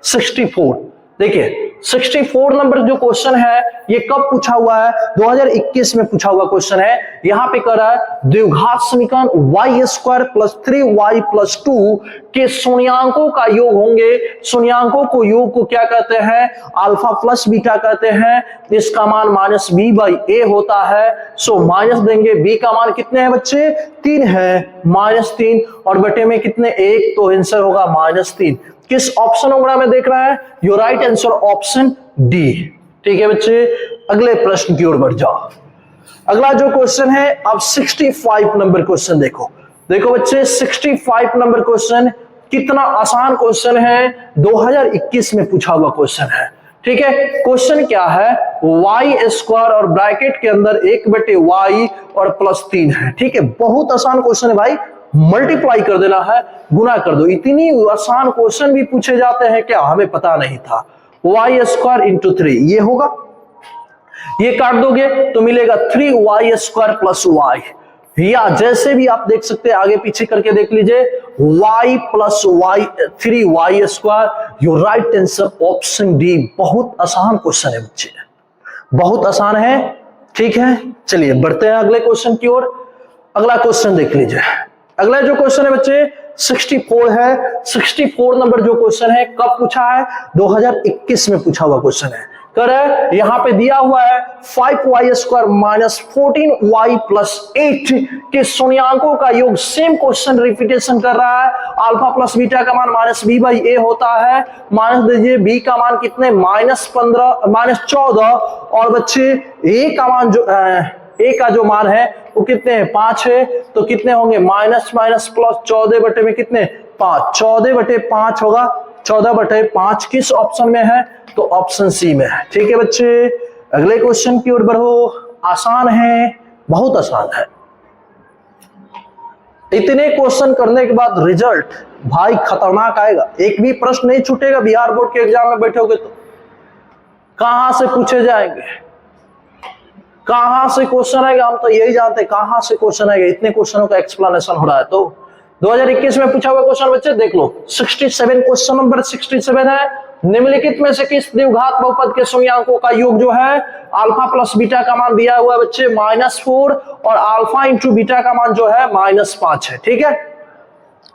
64 देखिए 64 नंबर जो क्वेश्चन है ये कब पूछा हुआ है, 2021 में पूछा हुआ क्वेश्चन है। यहां पे कह रहा है द्विघात समीकरण y square plus 3y plus 2 के शून्यांकों का योग होंगे। शून्यांकों को योग को क्या कहते हैं, अल्फा प्लस बीटा कहते हैं। इसका मान माइनस बी बाई ए होता है। सो माइनस देंगे, बी का मान कितने हैं बच्चे, 3 है, -3, और बटे में कितने, 1, तो आंसर होगा -3। किस ऑप्शन होगा में देख रहा है, your right answer option D. ठीक है बच्चे, अगले प्रश्न की ओर बढ़ जाओ। अगला जो क्वेश्चन है अब 65 नंबर क्वेश्चन देखो। देखो बच्चे 65 नंबर क्वेश्चन कितना आसान क्वेश्चन है, 2021 में पूछा हुआ क्वेश्चन है। ठीक है, क्वेश्चन क्या है, y स्क्वायर और ब्रैकेट के अंदर 1/y और +3 है। ठीक है, बहुत आसान क्वेश्चन है भाई, मल्टीप्लाई कर देना है, गुना कर दो। इतनी आसान क्वेश्चन भी पूछे जाते हैं क्या, हमें पता नहीं था। y स्क्वायर इंटू 3 ये होगा, ये काट दोगे तो मिलेगा 3y स्क्वायर प्लस y, या जैसे भी आप देख सकते हैं आगे पीछे करके देख लीजिए, y plus y 3y square. Your right answer option D. बहुत आसान क्वेश्चन है बच्चे, बहुत आसान है। ठीक है, चलिए बढ़ते हैं अगले क्वेश्चन की ओर। अगला क्वेश्चन देख लीजिए। अगला जो क्वेश्चन है बच्चे 64 है। 64 नंबर जो क्वेश्चन है कब पूछा है, 2021 में पूछा हुआ क्वेश्चन है। कर यहां पे दिया हुआ है 5y square minus 14y plus 8 के शून्यांकों का योग। सेम क्वेश्चन रिपीटेशन कर रहा है। अल्फा प्लस बीटा का मान माइनस बी बाई ए होता है। माइनस दीजिए, बी का मान कितने, -14, और बच्चे ए का मान जो ए का जो मान है वो कितने हैं, 5 है, तो कितने होंगे, माइनस माइनस प्लस 14 बटे में कितने, 5, 14/5 होगा। 14/5 किस ऑप्शन में है, तो ऑप्शन सी में है। ठीक है बच्चे, अगले क्वेश्चन की ओर बढ़ो। आसान है, बहुत आसान है। इतने क्वेश्चन करने के बाद रिजल्ट भाई खतरनाक आएगा। एक भी प्रश्न नहीं छूटेगा। बिहार बोर्ड के एग्जाम में बैठोगे तो कहां से पूछे जाएंगे, कहां से क्वेश्चन आएगा, हम तो यही जानते हैं कहां से क्वेश्चन आएगा। इतने क्वेश्चनों का एक्सप्लेनेशन हो रहा है। तो 2021 में पूछा हुआ क्वेश्चन बच्चे देख लो, 67 क्वेश्चन नंबर 67 है। निम्नलिखित में से किस द्विघात बहुपद के शून्याङ्कों का योग जो है अल्फा प्लस बीटा का मान दिया हुआ है बच्चे -4 और अल्फा इंटू बीटा का मान जो है -5 है। ठीक है,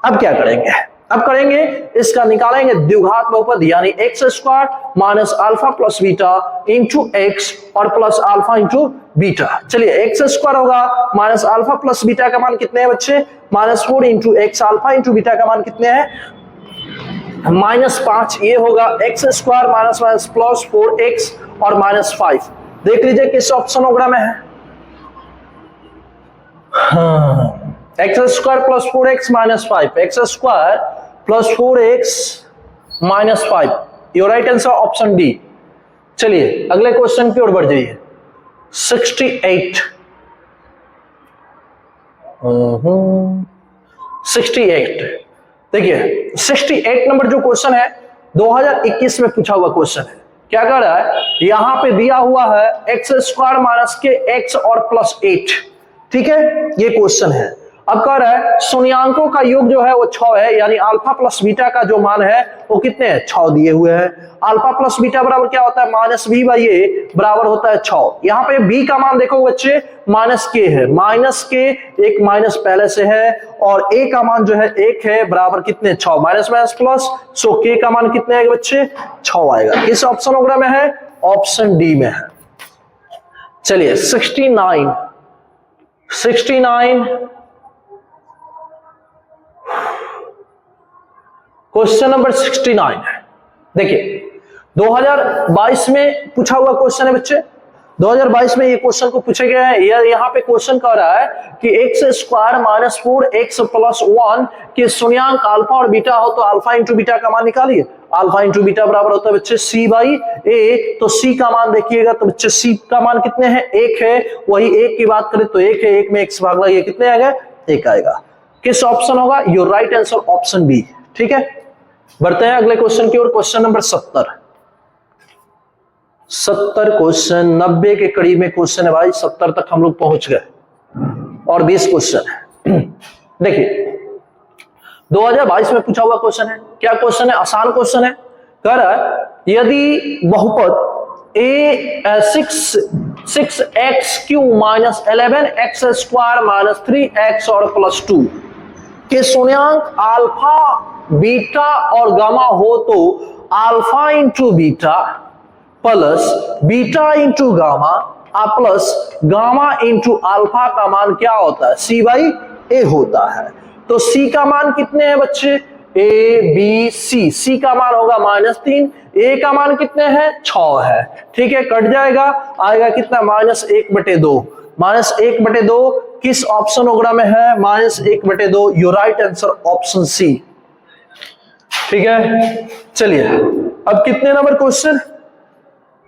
अब क्या करेंगे, अब करेंगे इसका निकालेंगे द्विघात बहुपद यानी x square minus alpha plus beta into x और प्लस अल्फा इंटू बीटा। चलिए एक्स स्क्वायर होगा माइनस अल्फा प्लस बीटा का मान कितने हैं बच्चे -4 into x alpha into beta का मान कितने हैं -5। ये होगा x square minus minus plus 4x और -5। देख लीजिए किस ऑप्शनोग्राम में है। X square plus 4x minus 5, x square plus 4x minus 5, your right answer option D. चलिए अगले क्वेश्चन की ओर बढ़ जाइए। 68 देखिए 68 नंबर जो क्वेश्चन है 2021 में पूछा हुआ क्वेश्चन है। क्या कर रहा है, यहां पे दिया हुआ है एक्स स्क्वायर माइनस के एक्स और प्लस 8। ठीक है, ये क्वेश्चन है। अब कह रहा है शून्याङ्कों का योग जो है वो 6 है, यानी अल्फा प्लस बीटा का जो मान है वो कितने हैं 6 दिए हुए हैं। अल्फा प्लस बीटा बराबर क्या होता है -b/a बराबर होता है 6। यहाँ पे b का मान देखो बच्चे -k है, -k एक माइनस पहले से है और a का मान जो है 1 है बराबर कितने 6 माइनस माइनस प्लस, सो k का मान कितने आएगा बच्चे 6 आएगा। किस ऑप्शनोग्राम में है, ऑप्शन डी में है। चलिए 69 क्वेश्चन नंबर 69 है। देखिए 2022 में पूछा हुआ क्वेश्चन है बच्चे, 2022 में ये क्वेश्चन को पूछे गए हैं। यहाँ पे क्वेश्चन कह रहा है कि x square minus 4x plus 1 के शून्याङ्क अल्फा और बीटा हो तो अल्फा इंटू बीटा का मान निकालिए। अल्फा इंटू बीटा बराबर होता है बच्चे c/a, तो c का मान देखिएगा तो बच्चे c का मान कितने हैं 1 है, वही 1 की बात करें तो 1 है, 1 में x भाग ये कितने आएगा 1 आएगा। किस ऑप्शन होगा, your right answer option B. ठीक है, बढ़ते हैं अगले क्वेश्चन की ओर। क्वेश्चन नंबर 70 क्वेश्चन 90 के करीब में क्वेश्चन है भाई, 70 तक हम लोग पहुंच गए और 20 क्वेश्चन है। देखिए 2022 में पूछा हुआ क्वेश्चन है। क्या क्वेश्चन है, आसान क्वेश्चन है। कह रहा है यदि बहुपद a6x³ minus 11x square minus 3x और प्लस 2 के शून्याङ्क अल्फा बीटा और गामा हो तो alpha into beta plus beta into gamma plus gamma into alpha का मान क्या होता है c/a होता है। तो c का मान कितने हैं बच्चे a b c का मान होगा -3, a का मान कितने हैं 6 है। ठीक है, कट जाएगा, आएगा कितना -1/2, -1/2 किस ऑप्शनोग्राम में है -1/2, your right answer option C. ठीक है, चलिए अब कितने नंबर क्वेश्चन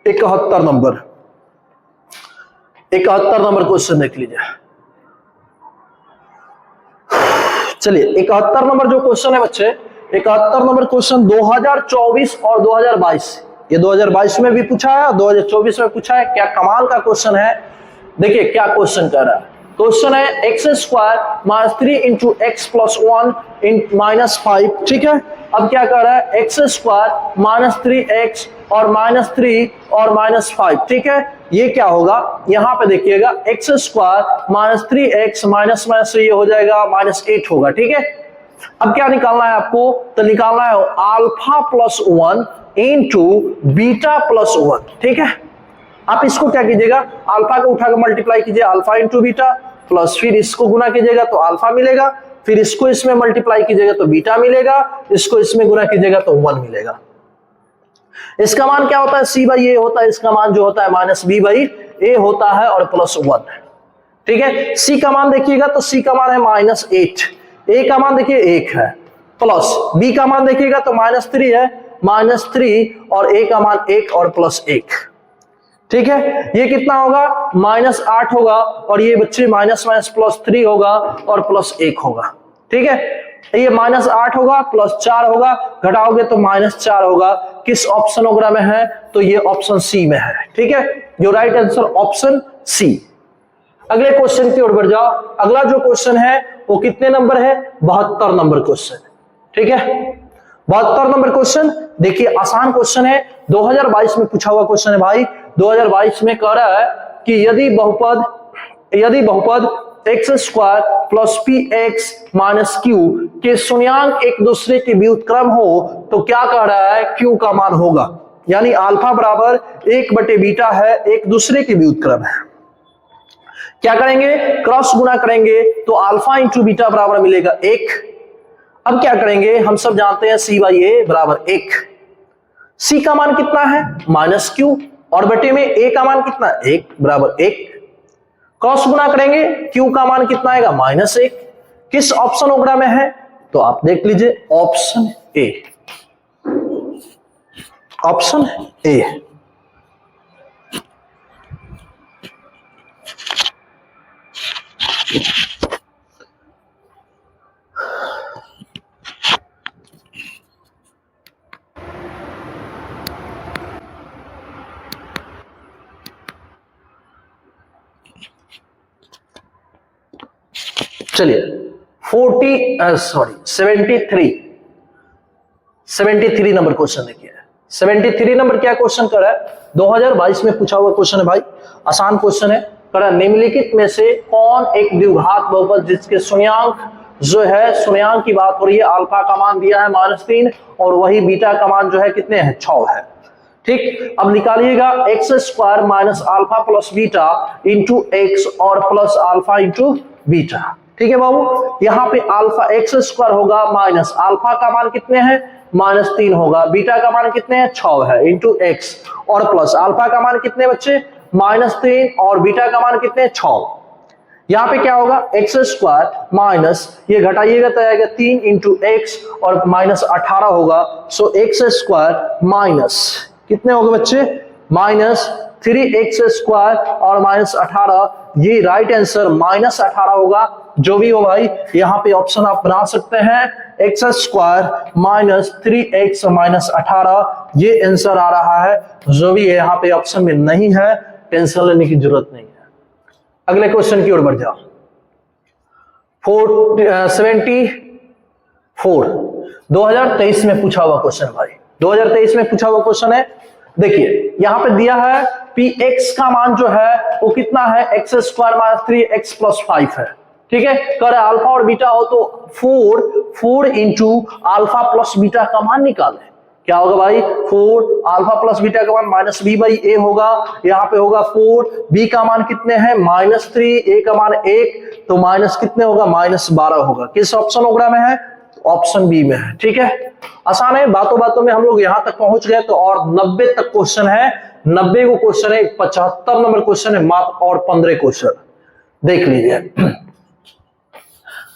71 नंबर क्वेश्चन देख लीजिए। चलिए 71 नंबर जो क्वेश्चन है बच्चे, 71 नंबर क्वेश्चन 2024 और 2022, ये 2022 में भी पूछा है, 2024 में पूछा है। क्या कमाल का क्वेश्चन है। देखिए क्या क्वेश्चन कर रहा है, क्वेश्चन है x square minus 3 into x plus 1 minus 5। ठीक है, अब क्या कर रहा है एक्स स्क्वायर -3x और -3 और -5। ठीक है, ये क्या होगा, यहाँ पे देखिएगा x square -3x minus minus ये हो जाएगा -8 होगा। ठीक है, अब क्या निकालना है आपको, तो निकालना है alpha plus 1 into beta plus 1। ठीक है, आप इसको क्या कीजिएगा, अल्फा को उठाकर मल्टीप्लाई कीजिए अल्फा इंटू बीटा, प्लस फिर इसको गुना कीजिएगा तो अल्फा मिलेगा, फिर इसको इसमें मल्टीप्लाई कीजिएगा तो बीटा मिलेगा, इसको इसमें गुना कीजिएगा तो 1 मिलेगा। इसका मान क्या होता है c/a होता है, इसका मान जो होता है -b/a होता है और प्लस 1। ठीक है, c का मान देखिएगा तो c का मान है -8, a का मान देखिए 1 है, प्लस b का मान देखिएगा तो -3 है, -3 और a का मान 1 और प्लस 1। ठीक है, ये कितना होगा -8 होगा और ये बच्चे -+3 होगा और +1 होगा। ठीक है, ये -8 होगा +4 होगा, घटाओगे तो -4 होगा। किस ऑप्शनोग्राम में है, तो ये ऑप्शन सी में है। ठीक है, जो राइट आंसर ऑप्शन सी। अगले क्वेश्चन की ओर बढ़ जाओ। अगला जो क्वेश्चन है वो कितने नंबर है 72 नंबर क्वेश्चन। ठीक है, 72 नंबर क्वेश्चन देखिए, आसान क्वेश्चन है, 2022 में पूछा हुआ क्वेश्चन है भाई। 2022 में कह रहा है कि यदि बहुपद x square plus P x minus Q के शून्यांक एक दूसरे के व्युत्क्रम हो तो क्या कह रहा है, क्यू का मान होगा। यानी अल्फा बराबर 1/बीटा है, एक दूसरे के व्युत्क्रम है। क्या करेंगे, क्रॉस गुणा करेंगे तो अल्फा इंटू बीटा बराबर मिलेगा 1। अब क्या करेंगे, हम सब जानते हैं सी बाई ए बराबर 1। सी का मान कितना है, माइनस क्यू, और बटे में ए का मान कितना, 1 बराबर 1। क्रॉस गुणा करेंगे, क्यू का मान कितना आएगा, -1। किस ऑप्शन ओग्रा में है, तो आप देख लीजिए ऑप्शन ए, ऑप्शन ए। चलिए 73 नंबर क्वेश्चन देखिए। 73 नंबर क्या क्वेश्चन कर रहा है, 2022 में पूछा हुआ क्वेश्चन है भाई, आसान क्वेश्चन है। कर निम्नलिखित में से कौन एक द्विघात बहुपद जिसके शून्यांक जो है, शून्यांक की बात हो रही है, अल्फा का मान दिया है -3 और वही बीटा का मान जो है कितने हैं, 6 है। ठीक, अब निकालिएगा x square minus alpha plus beta into x और प्लस अल्फा इंटू बीटा। ठीक है बाबू, यहाँ पे अल्फा एक्स स्क्वायर होगा माइनस अल्फा का मान कितने हैं, -3 होगा, बीटा का मान कितने हैं, 6 है, इंटू एक्स और प्लस अल्फा का मान कितने बच्चे, -3 और बीटा का मान कितने, 6। यहाँ पे क्या होगा, एक्स स्क्वायर माइनस ये घटाइएगा तो आएगा 3 इंटू एक्स और -18 होगा। सो एक्स स्क्वायर माइनस कितने होंगे बच्चे, -3x स्क्वायर और -18, ये राइट आंसर -18 होगा। जो भी हो भाई, यहाँ पे ऑप्शन आप बना सकते हैं, एक्स स्क्वायर -3x -18, ये आंसर आ रहा है। जो भी है यहाँ पे ऑप्शन में नहीं है, टेंशन लेने की जरूरत नहीं है। अगले क्वेश्चन की ओर बढ़ जाओ। 74 2023 में पूछा हुआ क्वेश्चन भाई, 2023 में पूछा हुआ क्वेश्चन है। देखिए यहाँ पे दिया है px का मान जो है वो कितना है, एक्स स्क्वायर -3x + 5 है। ठीक है, कर अल्फा और बीटा हो तो 4 इंटू अल्फा प्लस बीटा का मान निकाले। क्या होगा भाई, 4 अल्फा प्लस बीटा का मान -b/a होगा। यहाँ पे होगा 4, b का मान कितने हैं, -3, a का मान 1, तो माइनस कितने होगा, -12 होगा। किस ऑप्शन ओग्रा में है, ऑप्शन बी में है। ठीक है, आसान है, बातों बातों में हम लोग यहां तक पहुंच गए। तो और 90 तक क्वेश्चन है, 90 को क्वेश्चन है, 75 नंबर क्वेश्चन है मात्र, और 15 क्वेश्चन देख लीजिए।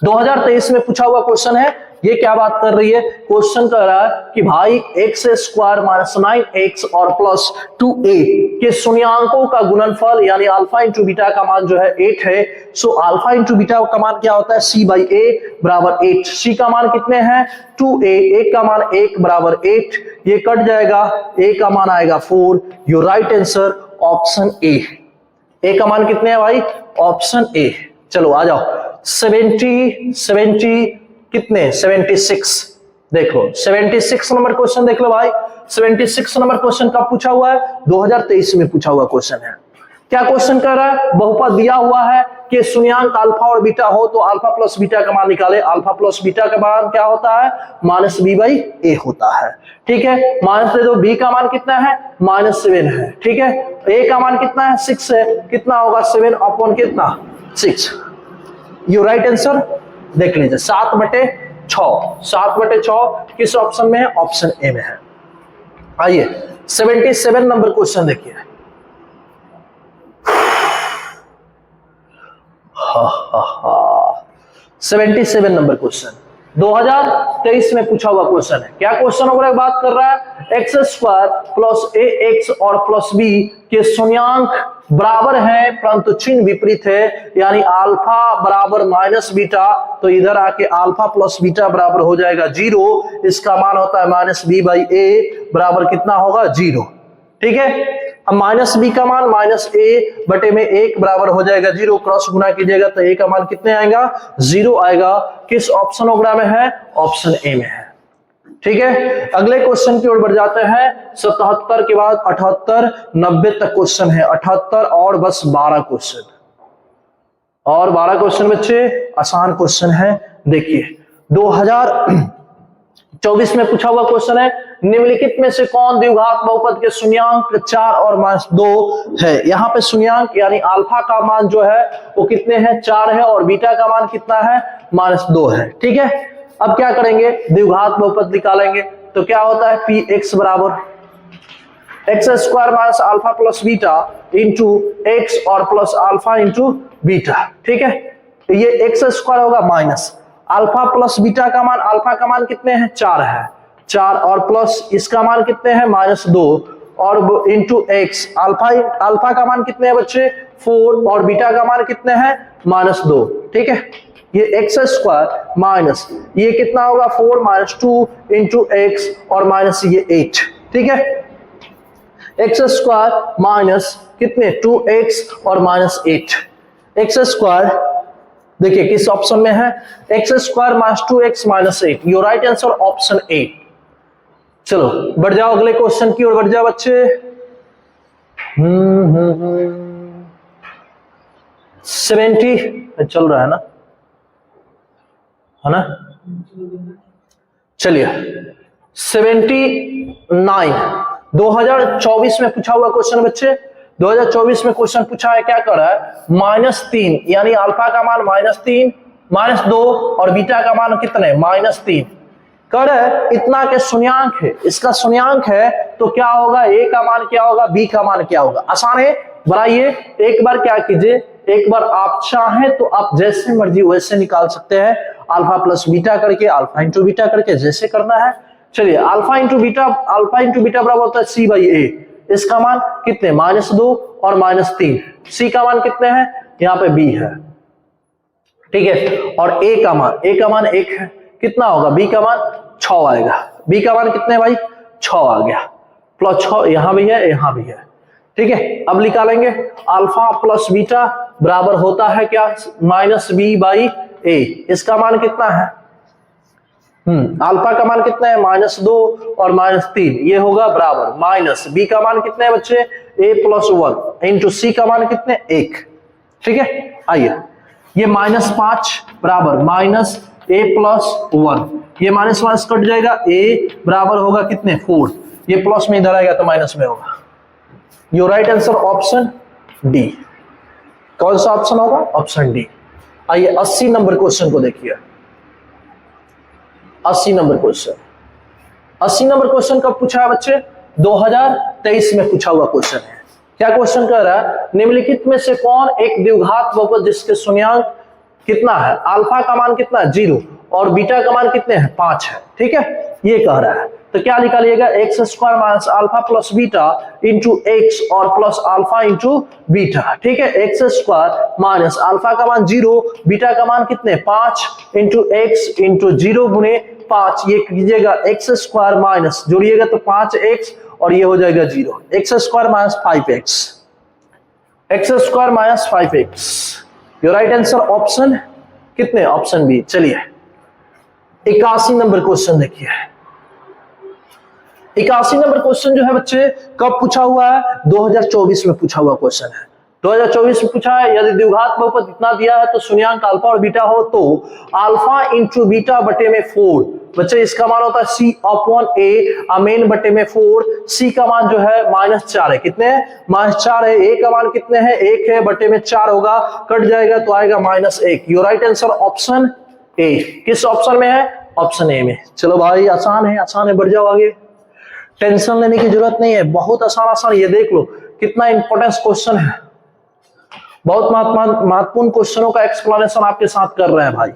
2023 में पूछा हुआ क्वेश्चन है। ये क्या बात कर रही है, क्वेश्चन कर रहा है कि भाई एक्स स्क्वायर -9x और +2a के शून्यांकों का गुणनफल यानी अल्फा इंटू बीटा का मान जो है 8 है। सो अल्फा इंटू बीटा का मान क्या होता है, c/a बराबर 8। c का मान कितने हैं, 2a, a का मान 1 बराबर 8, ये कट जाएगा, a का मान आएगा 4। Your right answer option A. a का मान कितने हैं भाई, ऑप्शन ए। चलो आ जाओ, 70 कितने, 76 देख लो। 76 नंबर क्वेश्चन देख लो भाई। 76 नंबर क्वेश्चन कब पूछा हुआ है, 2023 में पूछा हुआ क्वेश्चन है। क्या क्वेश्चन कर रहा है, बहुपद दिया हुआ है कि शून्यांक अल्फा और बीटा हो तो अल्फा प्लस बीटा का मान निकाले। अल्फा प्लस बीटा का मान क्या होता है, -b/a होता है। ठीक है, माइनस दे दो, b का मान कितना है, -7 है। ठीक है, a का मान कितना है, 6 है, कितना होगा, 7 अपॉन कितना, 6। यू राइट आंसर देख लीजिए, 7/6 किस ऑप्शन में है, ऑप्शन ए में है। आइए 77 नंबर क्वेश्चन देखिए। 77 नंबर क्वेश्चन 2023 में पूछा हुआ क्वेश्चन है। क्या क्वेश्चन वगैरह बात कर रहा है, एक्स स्क्वायर प्लस ax और प्लस b के शून्यांक बराबर हैं परंतु चिन्ह विपरीत है, यानी अल्फा बराबर -बीटा, तो इधर आके अल्फा प्लस बीटा बराबर हो जाएगा 0। इसका मान होता है -b/a बराबर कितना होगा, 0। ठीक है, अब -b का मान -a/1 बराबर हो जाएगा 0। क्रॉस गुना कीजिएगा तो a का मान कितने आएगा, 0 आएगा। किस ऑप्शन ओग्रा में है, ऑप्शन ए में है। ठीक है, अगले क्वेश्चन की ओर बढ़ जाते हैं। 77 के बाद 78, 90 तक क्वेश्चन है। 78 और बस 12 क्वेश्चन, और 12 क्वेश्चन बच्चे आसान क्वेश्चन है। देखिए 2024 में पूछा हुआ क्वेश्चन है, निम्नलिखित में से कौन द्विघात बहुपद के शून्यांक 4 और -2 है। यहाँ पे शून्यांक यानी अल्फा का मान जो है वो कितने हैं, 4 है, और बीटा का मान कितना है, -2 है। ठीक है, अब क्या करेंगे, द्विघात बहुपद निकालेंगे। तो क्या होता है, पी एक्स बराबर x square minus alpha plus beta into x और प्लस अल्फा इंटू बीटा। ठीक है, तो ये एक्स स्क्वायर होगा माइनस अल्फा प्लस बीटा का मान, अल्फा का मान कितने हैं, 4 है, 4 और प्लस इसका मान कितने हैं, -2 और इंटू एक्स, अल्फा का मान कितने हैं बच्चे, 4 और बीटा का मान कितने हैं, -2। ठीक है, ये एक्स स्क्वायर माइनस ये कितना होगा, 4 - 2 इंटू एक्स और माइनस ये 8। ठीक है, एक्स स्क्वायर माइनस कितने, 2x और -8। एक्स स्क्वायर देखिए किस ऑप्शन में है, x square -2x -8। Your right answer option A. चलो बढ़ जाओ, अगले क्वेश्चन की ओर बढ़ जाओ बच्चे। 70 चल रहा है ना, चलिए 79 2024 में पूछा हुआ क्वेश्चन बच्चे। 2024 में क्वेश्चन पूछा है, क्या कर रहा है, -3 यानी अल्फा का मान -3 -2 और बीटा का मान कितने, -3 कर है। इतना के शून्यांक है, इसका शून्यांक है तो क्या होगा, ए का मान क्या होगा, बी का मान क्या होगा। आसान है, बनाइए। एक बार क्या कीजिए, एक बार आप चाहें तो आप जैसे मर्जी वैसे निकाल सकते हैं, अल्फा प्लस बीटा करके, अल्फा इंटू बीटा करके, जैसे करना है। चलिए अल्फा इंटू बीटा बराबर होता है c बाई ए। इसका मान कितने, -2 और -3। c का मान कितने हैं, यहाँ पे b है। ठीक है, और a का मान 1 है, कितना होगा, b का मान 6 आएगा। b का मान कितने भाई, 6 आ गया, प्लस 6 यहाँ भी है, यहाँ भी है। ठीक है, अब निकालेंगे, अल्फा प्लस बीटा बराबर होता है क्या, -b बाई ए। इसका मान कितना है, अल्फा का मान कितना है, -2 और -3, ये होगा बराबर माइनस बी का मान कितने हैं बच्चे, a + 1 इंटू सी का मान कितने, 1। ठीक है, आइए ये -5 बराबर -a + 1, ये माइनस माइनस कट जाएगा, a बराबर होगा कितने, 4। ये प्लस में इधर आएगा तो माइनस में होगा। Your right answer option D. कौन सा ऑप्शन होगा, ऑप्शन डी। आइए 80 नंबर क्वेश्चन को देखिए। 80 नंबर क्वेश्चन, 80 नंबर क्वेश्चन कब पूछा है बच्चे, 2023 में पूछा हुआ क्वेश्चन है। क्या क्वेश्चन कर रहा है, निम्नलिखित में से कौन एक द्विघात बहुपद जिसके शून्यांक कितना है, अल्फा का मान कितना है, 0 और बीटा का मान कितने हैं, 5 है। ठीक है, ये कह रहा है, तो क्या निकालिएगा, x square minus alpha plus beta into x और प्लस अल्फा इंटू बीटा। ठीक है, एक्स स्क्वायर माइनस अल्फा का मान 0, बीटा का मान कितने, 5 इंटू एक्स इंटू 0 गुणे 5, ये कीजिएगा एक्स स्क्वायर माइनस, जोड़िएगा तो 5x और ये हो जाएगा 0। X square minus 5x, x square minus 5x। Your right answer option कितने, ऑप्शन बी। चलिए 81 नंबर क्वेश्चन देखिए। 81 नंबर क्वेश्चन जो है बच्चे कब पूछा हुआ है, 2024 में पूछा हुआ क्वेश्चन है। 2024 में पूछा है, यदि द्विघात बहुपद इतना दिया है तो शून्यांक अल्फा और बीटा हो तो अल्फा इंटू बीटा बटे में 4। बच्चे इसका मान होता है c/a, अमेन बटे में 4। c का मान जो है -4 है, कितने है, -4 है। a का मान कितने है, 1 है, बटे में 4 होगा, कट जाएगा तो आएगा -1। Your right answer option A. किस ऑप्शन में है, ऑप्शन ए में। चलो भाई आसान है, आसान है, बढ़ जाओ आगे, टेंशन लेने की जरूरत नहीं है, बहुत आसान आसान। ये देख लो कितना इंपॉर्टेंट क्वेश्चन है, बहुत महत्वपूर्ण क्वेश्चनों का एक्सप्लेनेशन आपके साथ कर रहे हैं भाई।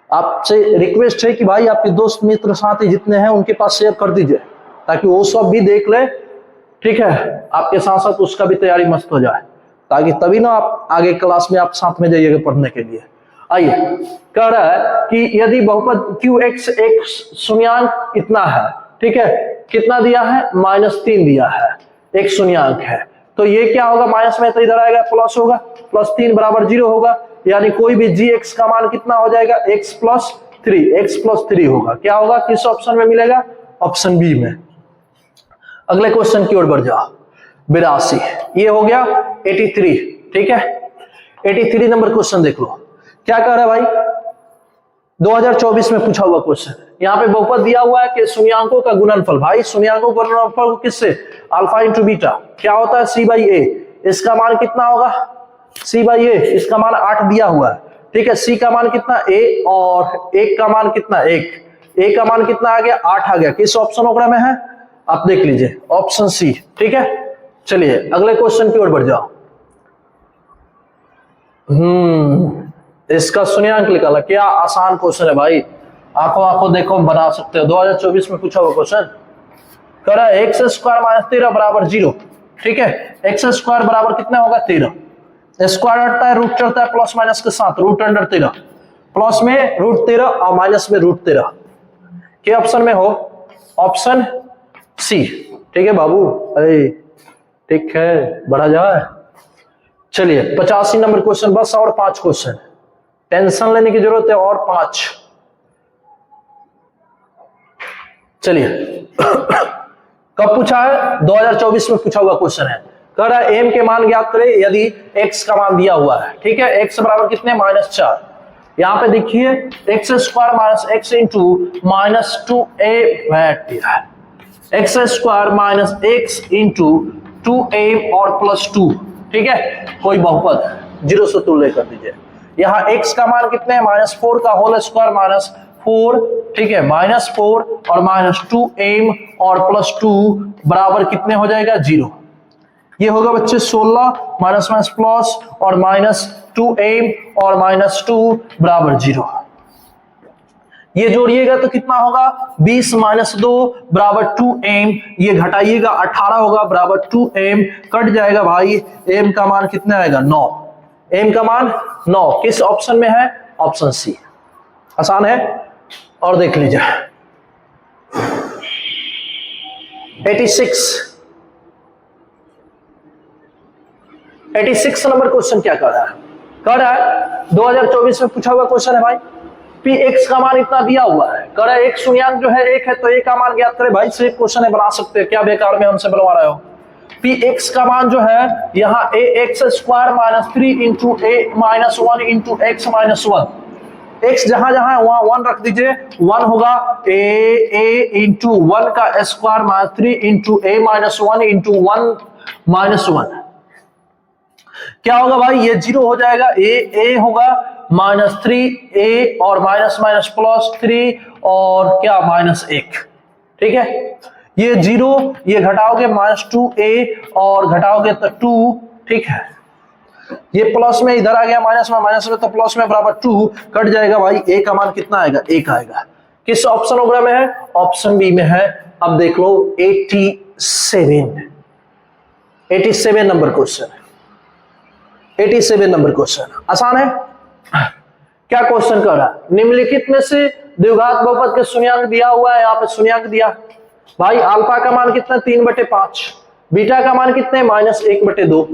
आपसे रिक्वेस्ट है कि भाई आपके दोस्त मित्र साथी जितने हैं उनके पास शेयर कर दीजिए, ताकि वो सब भी देख ले। ठीक है, आपके साथ साथ उसका भी तैयारी मस्त हो जाए, ताकि तभी ना आप आगे क्लास में आप साथ में जाइएगा पढ़ने के लिए। आइए, कह रहा है कि यदि बहुपद QX एक शून्यांक इतना है, ठीक है, कितना दिया है, -3 दिया है, एक शून्यांक है, तो ये क्या होगा, माइनस में तो इधर आएगा प्लस होगा, +3 बराबर 0 होगा, यानी कोई भी gx का मान कितना हो जाएगा, x + 3, x प्लस 3 होगा। क्या होगा, किस ऑप्शन में मिलेगा, ऑप्शन बी में। अगले क्वेश्चन की ओर बढ़ जाओ। 82, ये हो गया 83, ठीक है। 83 नंबर क्वेश्चन देख लो, क्या कह रहा है भाई, 2024 में पूछा हुआ क्वेश्चन। यहाँ पे बहुपद दिया हुआ है कि शून्यांकों का गुणनफल। भाई शून्यांकों का गुणनफल किससे, अल्फा इंटू बीटा, क्या होता है c बाई ए। इसका मान कितना होगा, c बाई ए, इसका मान 8 दिया हुआ है, ठीक है। c का मान कितना, a, और 1 का मान कितना, 1, a का मान कितना आ गया, 8 आ गया। किस ऑप्शन वगैरह में है, आप देख लीजिए, ऑप्शन सी, ठीक है। चलिए अगले क्वेश्चन की ओर बढ़ जाओ। इसका शून्यांक निकाला, क्या आसान क्वेश्चन है भाई, आंखों आंखों देखो बना सकते हो। 2024 में पूछा हुआ क्वेश्चन कर रहा है एक्स स्क्वायर माइनस 13 बराबर 0, ठीक है। एक्स स्क्वायर बराबर कितना होगा, 13। स्क्वायर हटता है, रूट चलता है प्लस माइनस के साथ, रूट अंडर 13, प्लस में रूट 13 और माइनस में रूट 13। के ऑप्शन में हो, ऑप्शन सी, ठीक है बाबू, ठीक है, बढ़ा जाए। चलिए 85 नंबर क्वेश्चन, बस और 5 क्वेश्चन, टेंशन लेने की जरूरत है, और 5। चलिए कब पूछा है, 2024 में पूछा हुआ क्वेश्चन है। कह रहा है एम के मान ज्ञात करें यदि एक्स का मान दिया हुआ है, ठीक है। एक्स बराबर कितने, -4। यहां पे देखिए x square minus x into -2a दिया है, x square minus x into 2a और +2, ठीक है। कोई बहुपद 0 से तुलना कर दीजिए। यहाँ x का मान कितने, -4 का होल स्क्वायर -4, ठीक है, -4 और -2m और +2 बराबर कितने हो जाएगा, 0। ये होगा बच्चे 16 माइनस माइनस प्लस और -2m और -2 बराबर 0। ये जोड़िएगा तो कितना होगा, 20 - 2 बराबर 2m, ये घटाइएगा 18 होगा बराबर 2m, कट जाएगा भाई, m का मान कितना आएगा, 9। m का मान 9 किस ऑप्शन में है, ऑप्शन सी। आसान है, और देख लीजिए 86 नंबर क्वेश्चन क्या कर रहा है 2024 में पूछा हुआ क्वेश्चन है भाई। पी एक्स का मान इतना दिया हुआ है, कह रहा है एक शून्यांक जो है 1 है, तो a का मान ज्ञात करें। भाई से क्वेश्चन है, बना सकते हैं, क्या बेकार में हमसे बनवा रहे हो। पी एक्स का मान जो है यहाँ a x square -3 into a -1 into x -1, x जहां जहां है वहां 1 रख दीजिए, 1 होगा a इंटू 1 का स्क्वायर -3 इंटू a -1 इंटू 1 -1, क्या होगा भाई, ये 0 हो जाएगा, a होगा -3a और माइनस माइनस +3 और क्या -1, ठीक है। ये 0, ये घटाओगे -2a और घटाओगे तो 2, ठीक है। ये प्लस में इधर आ गया, माइनस में तो प्लस में बराबर 2, कट जाएगा भाई, a का मान कितना आएगा, 1 आएगा। किस ऑप्शन वगैरह में है, ऑप्शन बी में है। अब देख लो 87 नंबर क्वेश्चन, 87 नंबर क्वेश्चन आसान है। क्या क्वेश्चन कर रहा है, निम्नलिखित में से द्विघात बहुपद के शून्यांक दिया हुआ है, यहाँ पे शून्यांक दिया भाई। अल्फा का मान कितना, 3/5, बीटा का मान कितने, -1/2,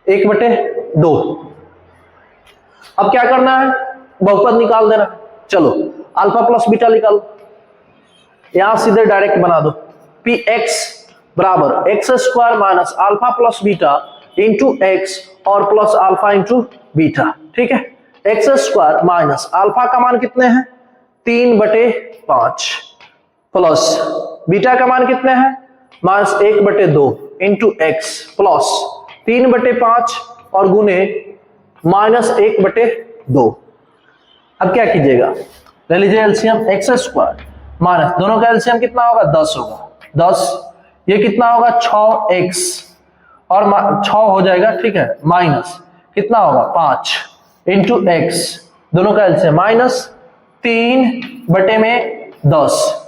1/2। अब क्या करना है, बहुपद निकाल देना। चलो अल्फा प्लस बीटा निकालो, यहां सीधे डायरेक्ट बना दो। पी एक्स बराबर x square minus alpha plus beta into x और प्लस अल्फा इंटू बीटा, ठीक है। एक्स स्क्वायर माइनस अल्फा का मान कितने हैं, 3/5 प्लस बीटा का मान कितने हैं, -1/2 इंटू एक्स प्लस 3/5 और गुने -1/2। अब क्या कीजिएगा, ले लीजिए एलसीएम, एक्स स्क्वायर माइनस दोनों का एलसीएम कितना होगा, 10 होगा, 10, ये कितना होगा 6x और 6 हो जाएगा, ठीक है, माइनस कितना होगा 5 इंटू एक्स, दोनों का एलसीएम -3/10।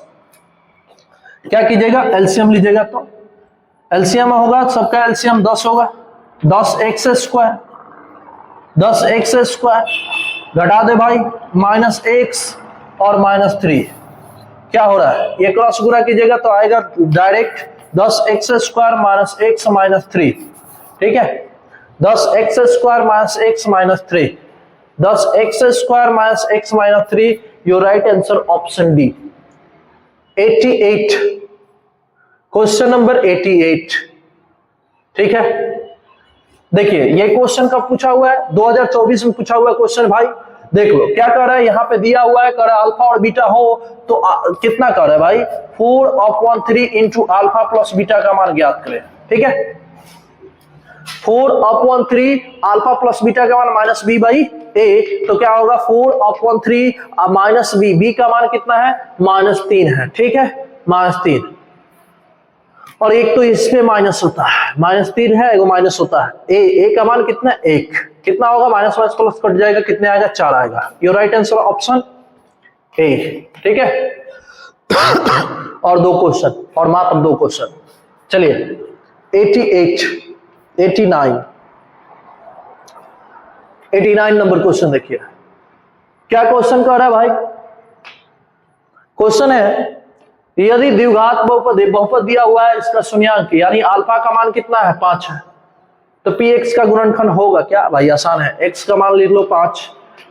क्या कीजिएगा, एलसीएम लीजिएगा तो एलसीएम होगा, सबका एलसीएम 10 होगा, 10x स्क्वायर, 10x स्क्वायर घटा दे भाई -x और -3, क्या हो रहा है, ये क्रॉस गुणा कीजिएगा तो आएगा direct 10x square minus x minus 3, ठीक है। 10x square minus x minus 3, 10x square minus x minus 3, your right answer option D 88। Question number 88, ठीक है। देखिए ये क्वेश्चन कब पूछा हुआ है, 2024 में पूछा हुआ है क्वेश्चन भाई। देख लो क्या कर रहा है, यहाँ पे दिया हुआ है, कर अल्फा और बीटा हो तो कितना कर रहा है भाई, 4/3 इंटू अल्फा प्लस बीटा का मान ज्ञात करें, ठीक है। 4/3 अल्फा प्लस बीटा का मान माइनस बी बाई ए, तो क्या होगा 4/3 माइनस बी, बी का मान कितना है -3 है, ठीक है, -3। और एक तो इसमें माइनस होता है, -3 है, एगो माइनस होता है, ए का मान कितना 1, कितना होगा माइनस माइनस प्लस कट जाएगा, कितने आएगा 4 आएगा। Your right answer option A, ठीक है। और 2 क्वेश्चन, और मात्र 2 क्वेश्चन। चलिए 89 नंबर क्वेश्चन देखिए क्या क्वेश्चन कह रहा है भाई। क्वेश्चन है यदि द्विघात बहुपद दिया हुआ है, इसका शून्यांक यानी अल्फा का मान कितना है 5 है, तो px का गुणनफल होगा क्या भाई, आसान है। x का मान लिख लो 5,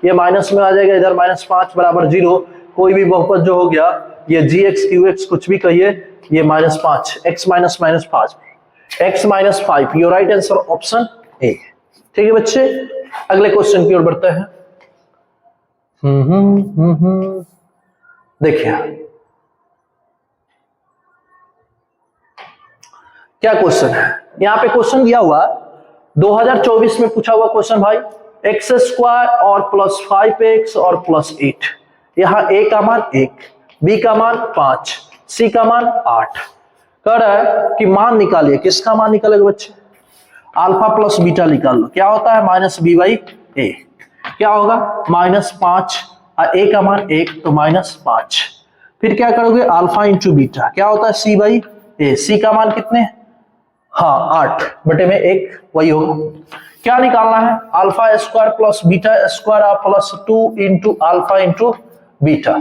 ये माइनस में आ जाएगा, इधर -5 बराबर 0। कोई भी बहुपद जो हो गया, ये gx qx कुछ भी कहिए, ये -5, x minus -5, x -5। Your right answer option A, ठीक है बच्चे। अगले क्वेश्चन की ओर बढ़ते हैं। देखिए क्या क्वेश्चन है, यहाँ पे क्वेश्चन दिया हुआ 2024 में पूछा हुआ क्वेश्चन भाई, x² और +5x और +8। यहाँ a का मान 1, b का मान 5, c का मान 8। कह रहा है कि मान निकालिए, किसका मान निकालेगा बच्चे, अल्फा प्लस बीटा निकाल लो। क्या होता है -b/a, क्या होगा -5, a का मान 1 तो -5। फिर क्या करोगे अल्फा इंटू बीटा, क्या होता है c/a, c का मान कितने, हाँ 8 बटे में 1, वही होगा। क्या निकालना है, alpha square plus beta square +2 into alpha into beta.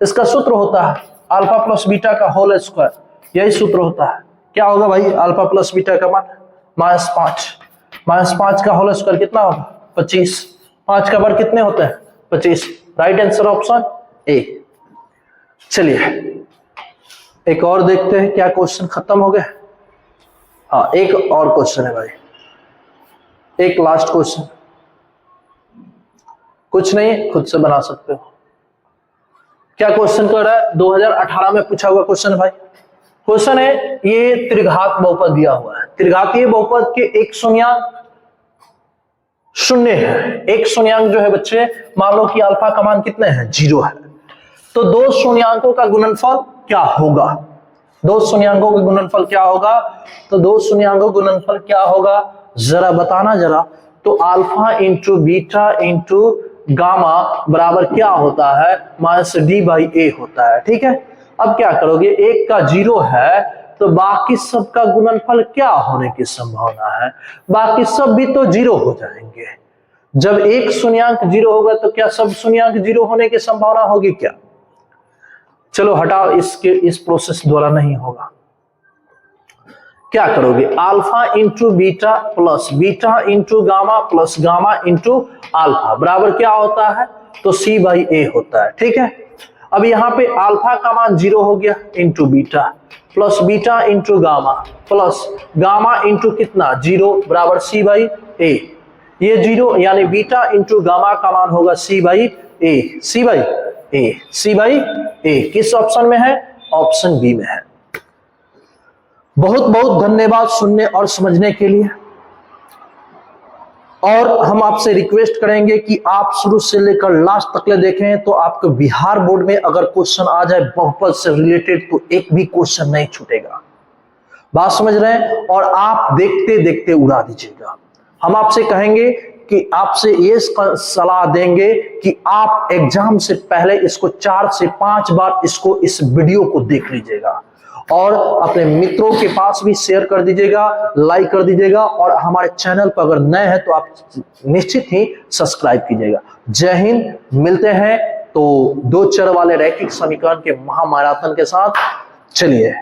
इसका सूत्र होता है अल्फा प्लस बीटा का होल स्क्वायर, यही सूत्र होता है। क्या होगा भाई, अल्फा प्लस बीटा का मान -5 का होल स्क्वायर कितना होगा 25, 5 का वर्ग कितने होते हैं 25। Right answer option A. चलिए एक और देखते हैं, क्या क्वेश्चन खत्म हो गया, हाँ एक और क्वेश्चन है भाई, एक लास्ट क्वेश्चन, कुछ नहीं खुद से बना सकते हो। क्या क्वेश्चन कर रहा है, 2018 में पूछा हुआ क्वेश्चन भाई। क्वेश्चन है ये त्रिघात बहुपद दिया हुआ है, त्रिघातीय बहुपद के एक शून्यांक 0 है, एक शून्यांक जो है बच्चे, मान लो कि अल्फा का मान कितने हैं 0 है, तो 2 शून्यांकों का गुणनफल क्या होगा, 2 शून्यांकों का गुणनफल क्या होगा, तो 2 शून्यांकों का गुणनफल क्या होगा जरा बताना जरा। तो alpha into beta into gamma बराबर क्या होता है -d/a होता है, ठीक है। अब क्या करोगे, एक का 0 है तो बाकी सब का गुणनफल क्या होने की संभावना है, बाकी सब भी तो 0 हो जाएंगे। जब एक शून्यांक 0 होगा तो क्या सब शून्यांक 0 होने की संभावना होगी क्या, चलो हटाओ, इस प्रोसेस द्वारा नहीं होगा। क्या करोगे, alpha into beta plus beta into gamma plus gamma into alpha बराबर क्या होता है, तो c/a होता है, ठीक है। अब यहाँ पे अल्फा का मान 0 हो गया into beta plus beta into gamma plus gamma into कितना 0 बराबर c/a। ये 0 यानी बीटा इंटू गामा का मान होगा c/a, c/a किस ऑप्शन में है, ऑप्शन बी में है। बहुत बहुत धन्यवाद सुनने और समझने के लिए, और हम आपसे रिक्वेस्ट करेंगे कि आप शुरू से लेकर लास्ट तक ले देखें, तो आपको बिहार बोर्ड में अगर क्वेश्चन आ जाए बहुपद से रिलेटेड तो एक भी क्वेश्चन नहीं छूटेगा, बात समझ रहे हैं, और आप देखते देखते उड़ा दीजिएगा। हम आपसे कहेंगे कि आपसे ये सलाह देंगे कि आप एग्जाम से पहले इसको 4 से 5 बार इस वीडियो को देख लीजिएगा, और अपने मित्रों के पास भी शेयर कर दीजिएगा, लाइक कर दीजिएगा, और हमारे चैनल पर अगर नए हैं तो आप निश्चित ही सब्सक्राइब कीजिएगा। जय हिंद, मिलते हैं तो 2 चर वाले रैखिक समीकरण के महामैराथन के साथ। चलिए।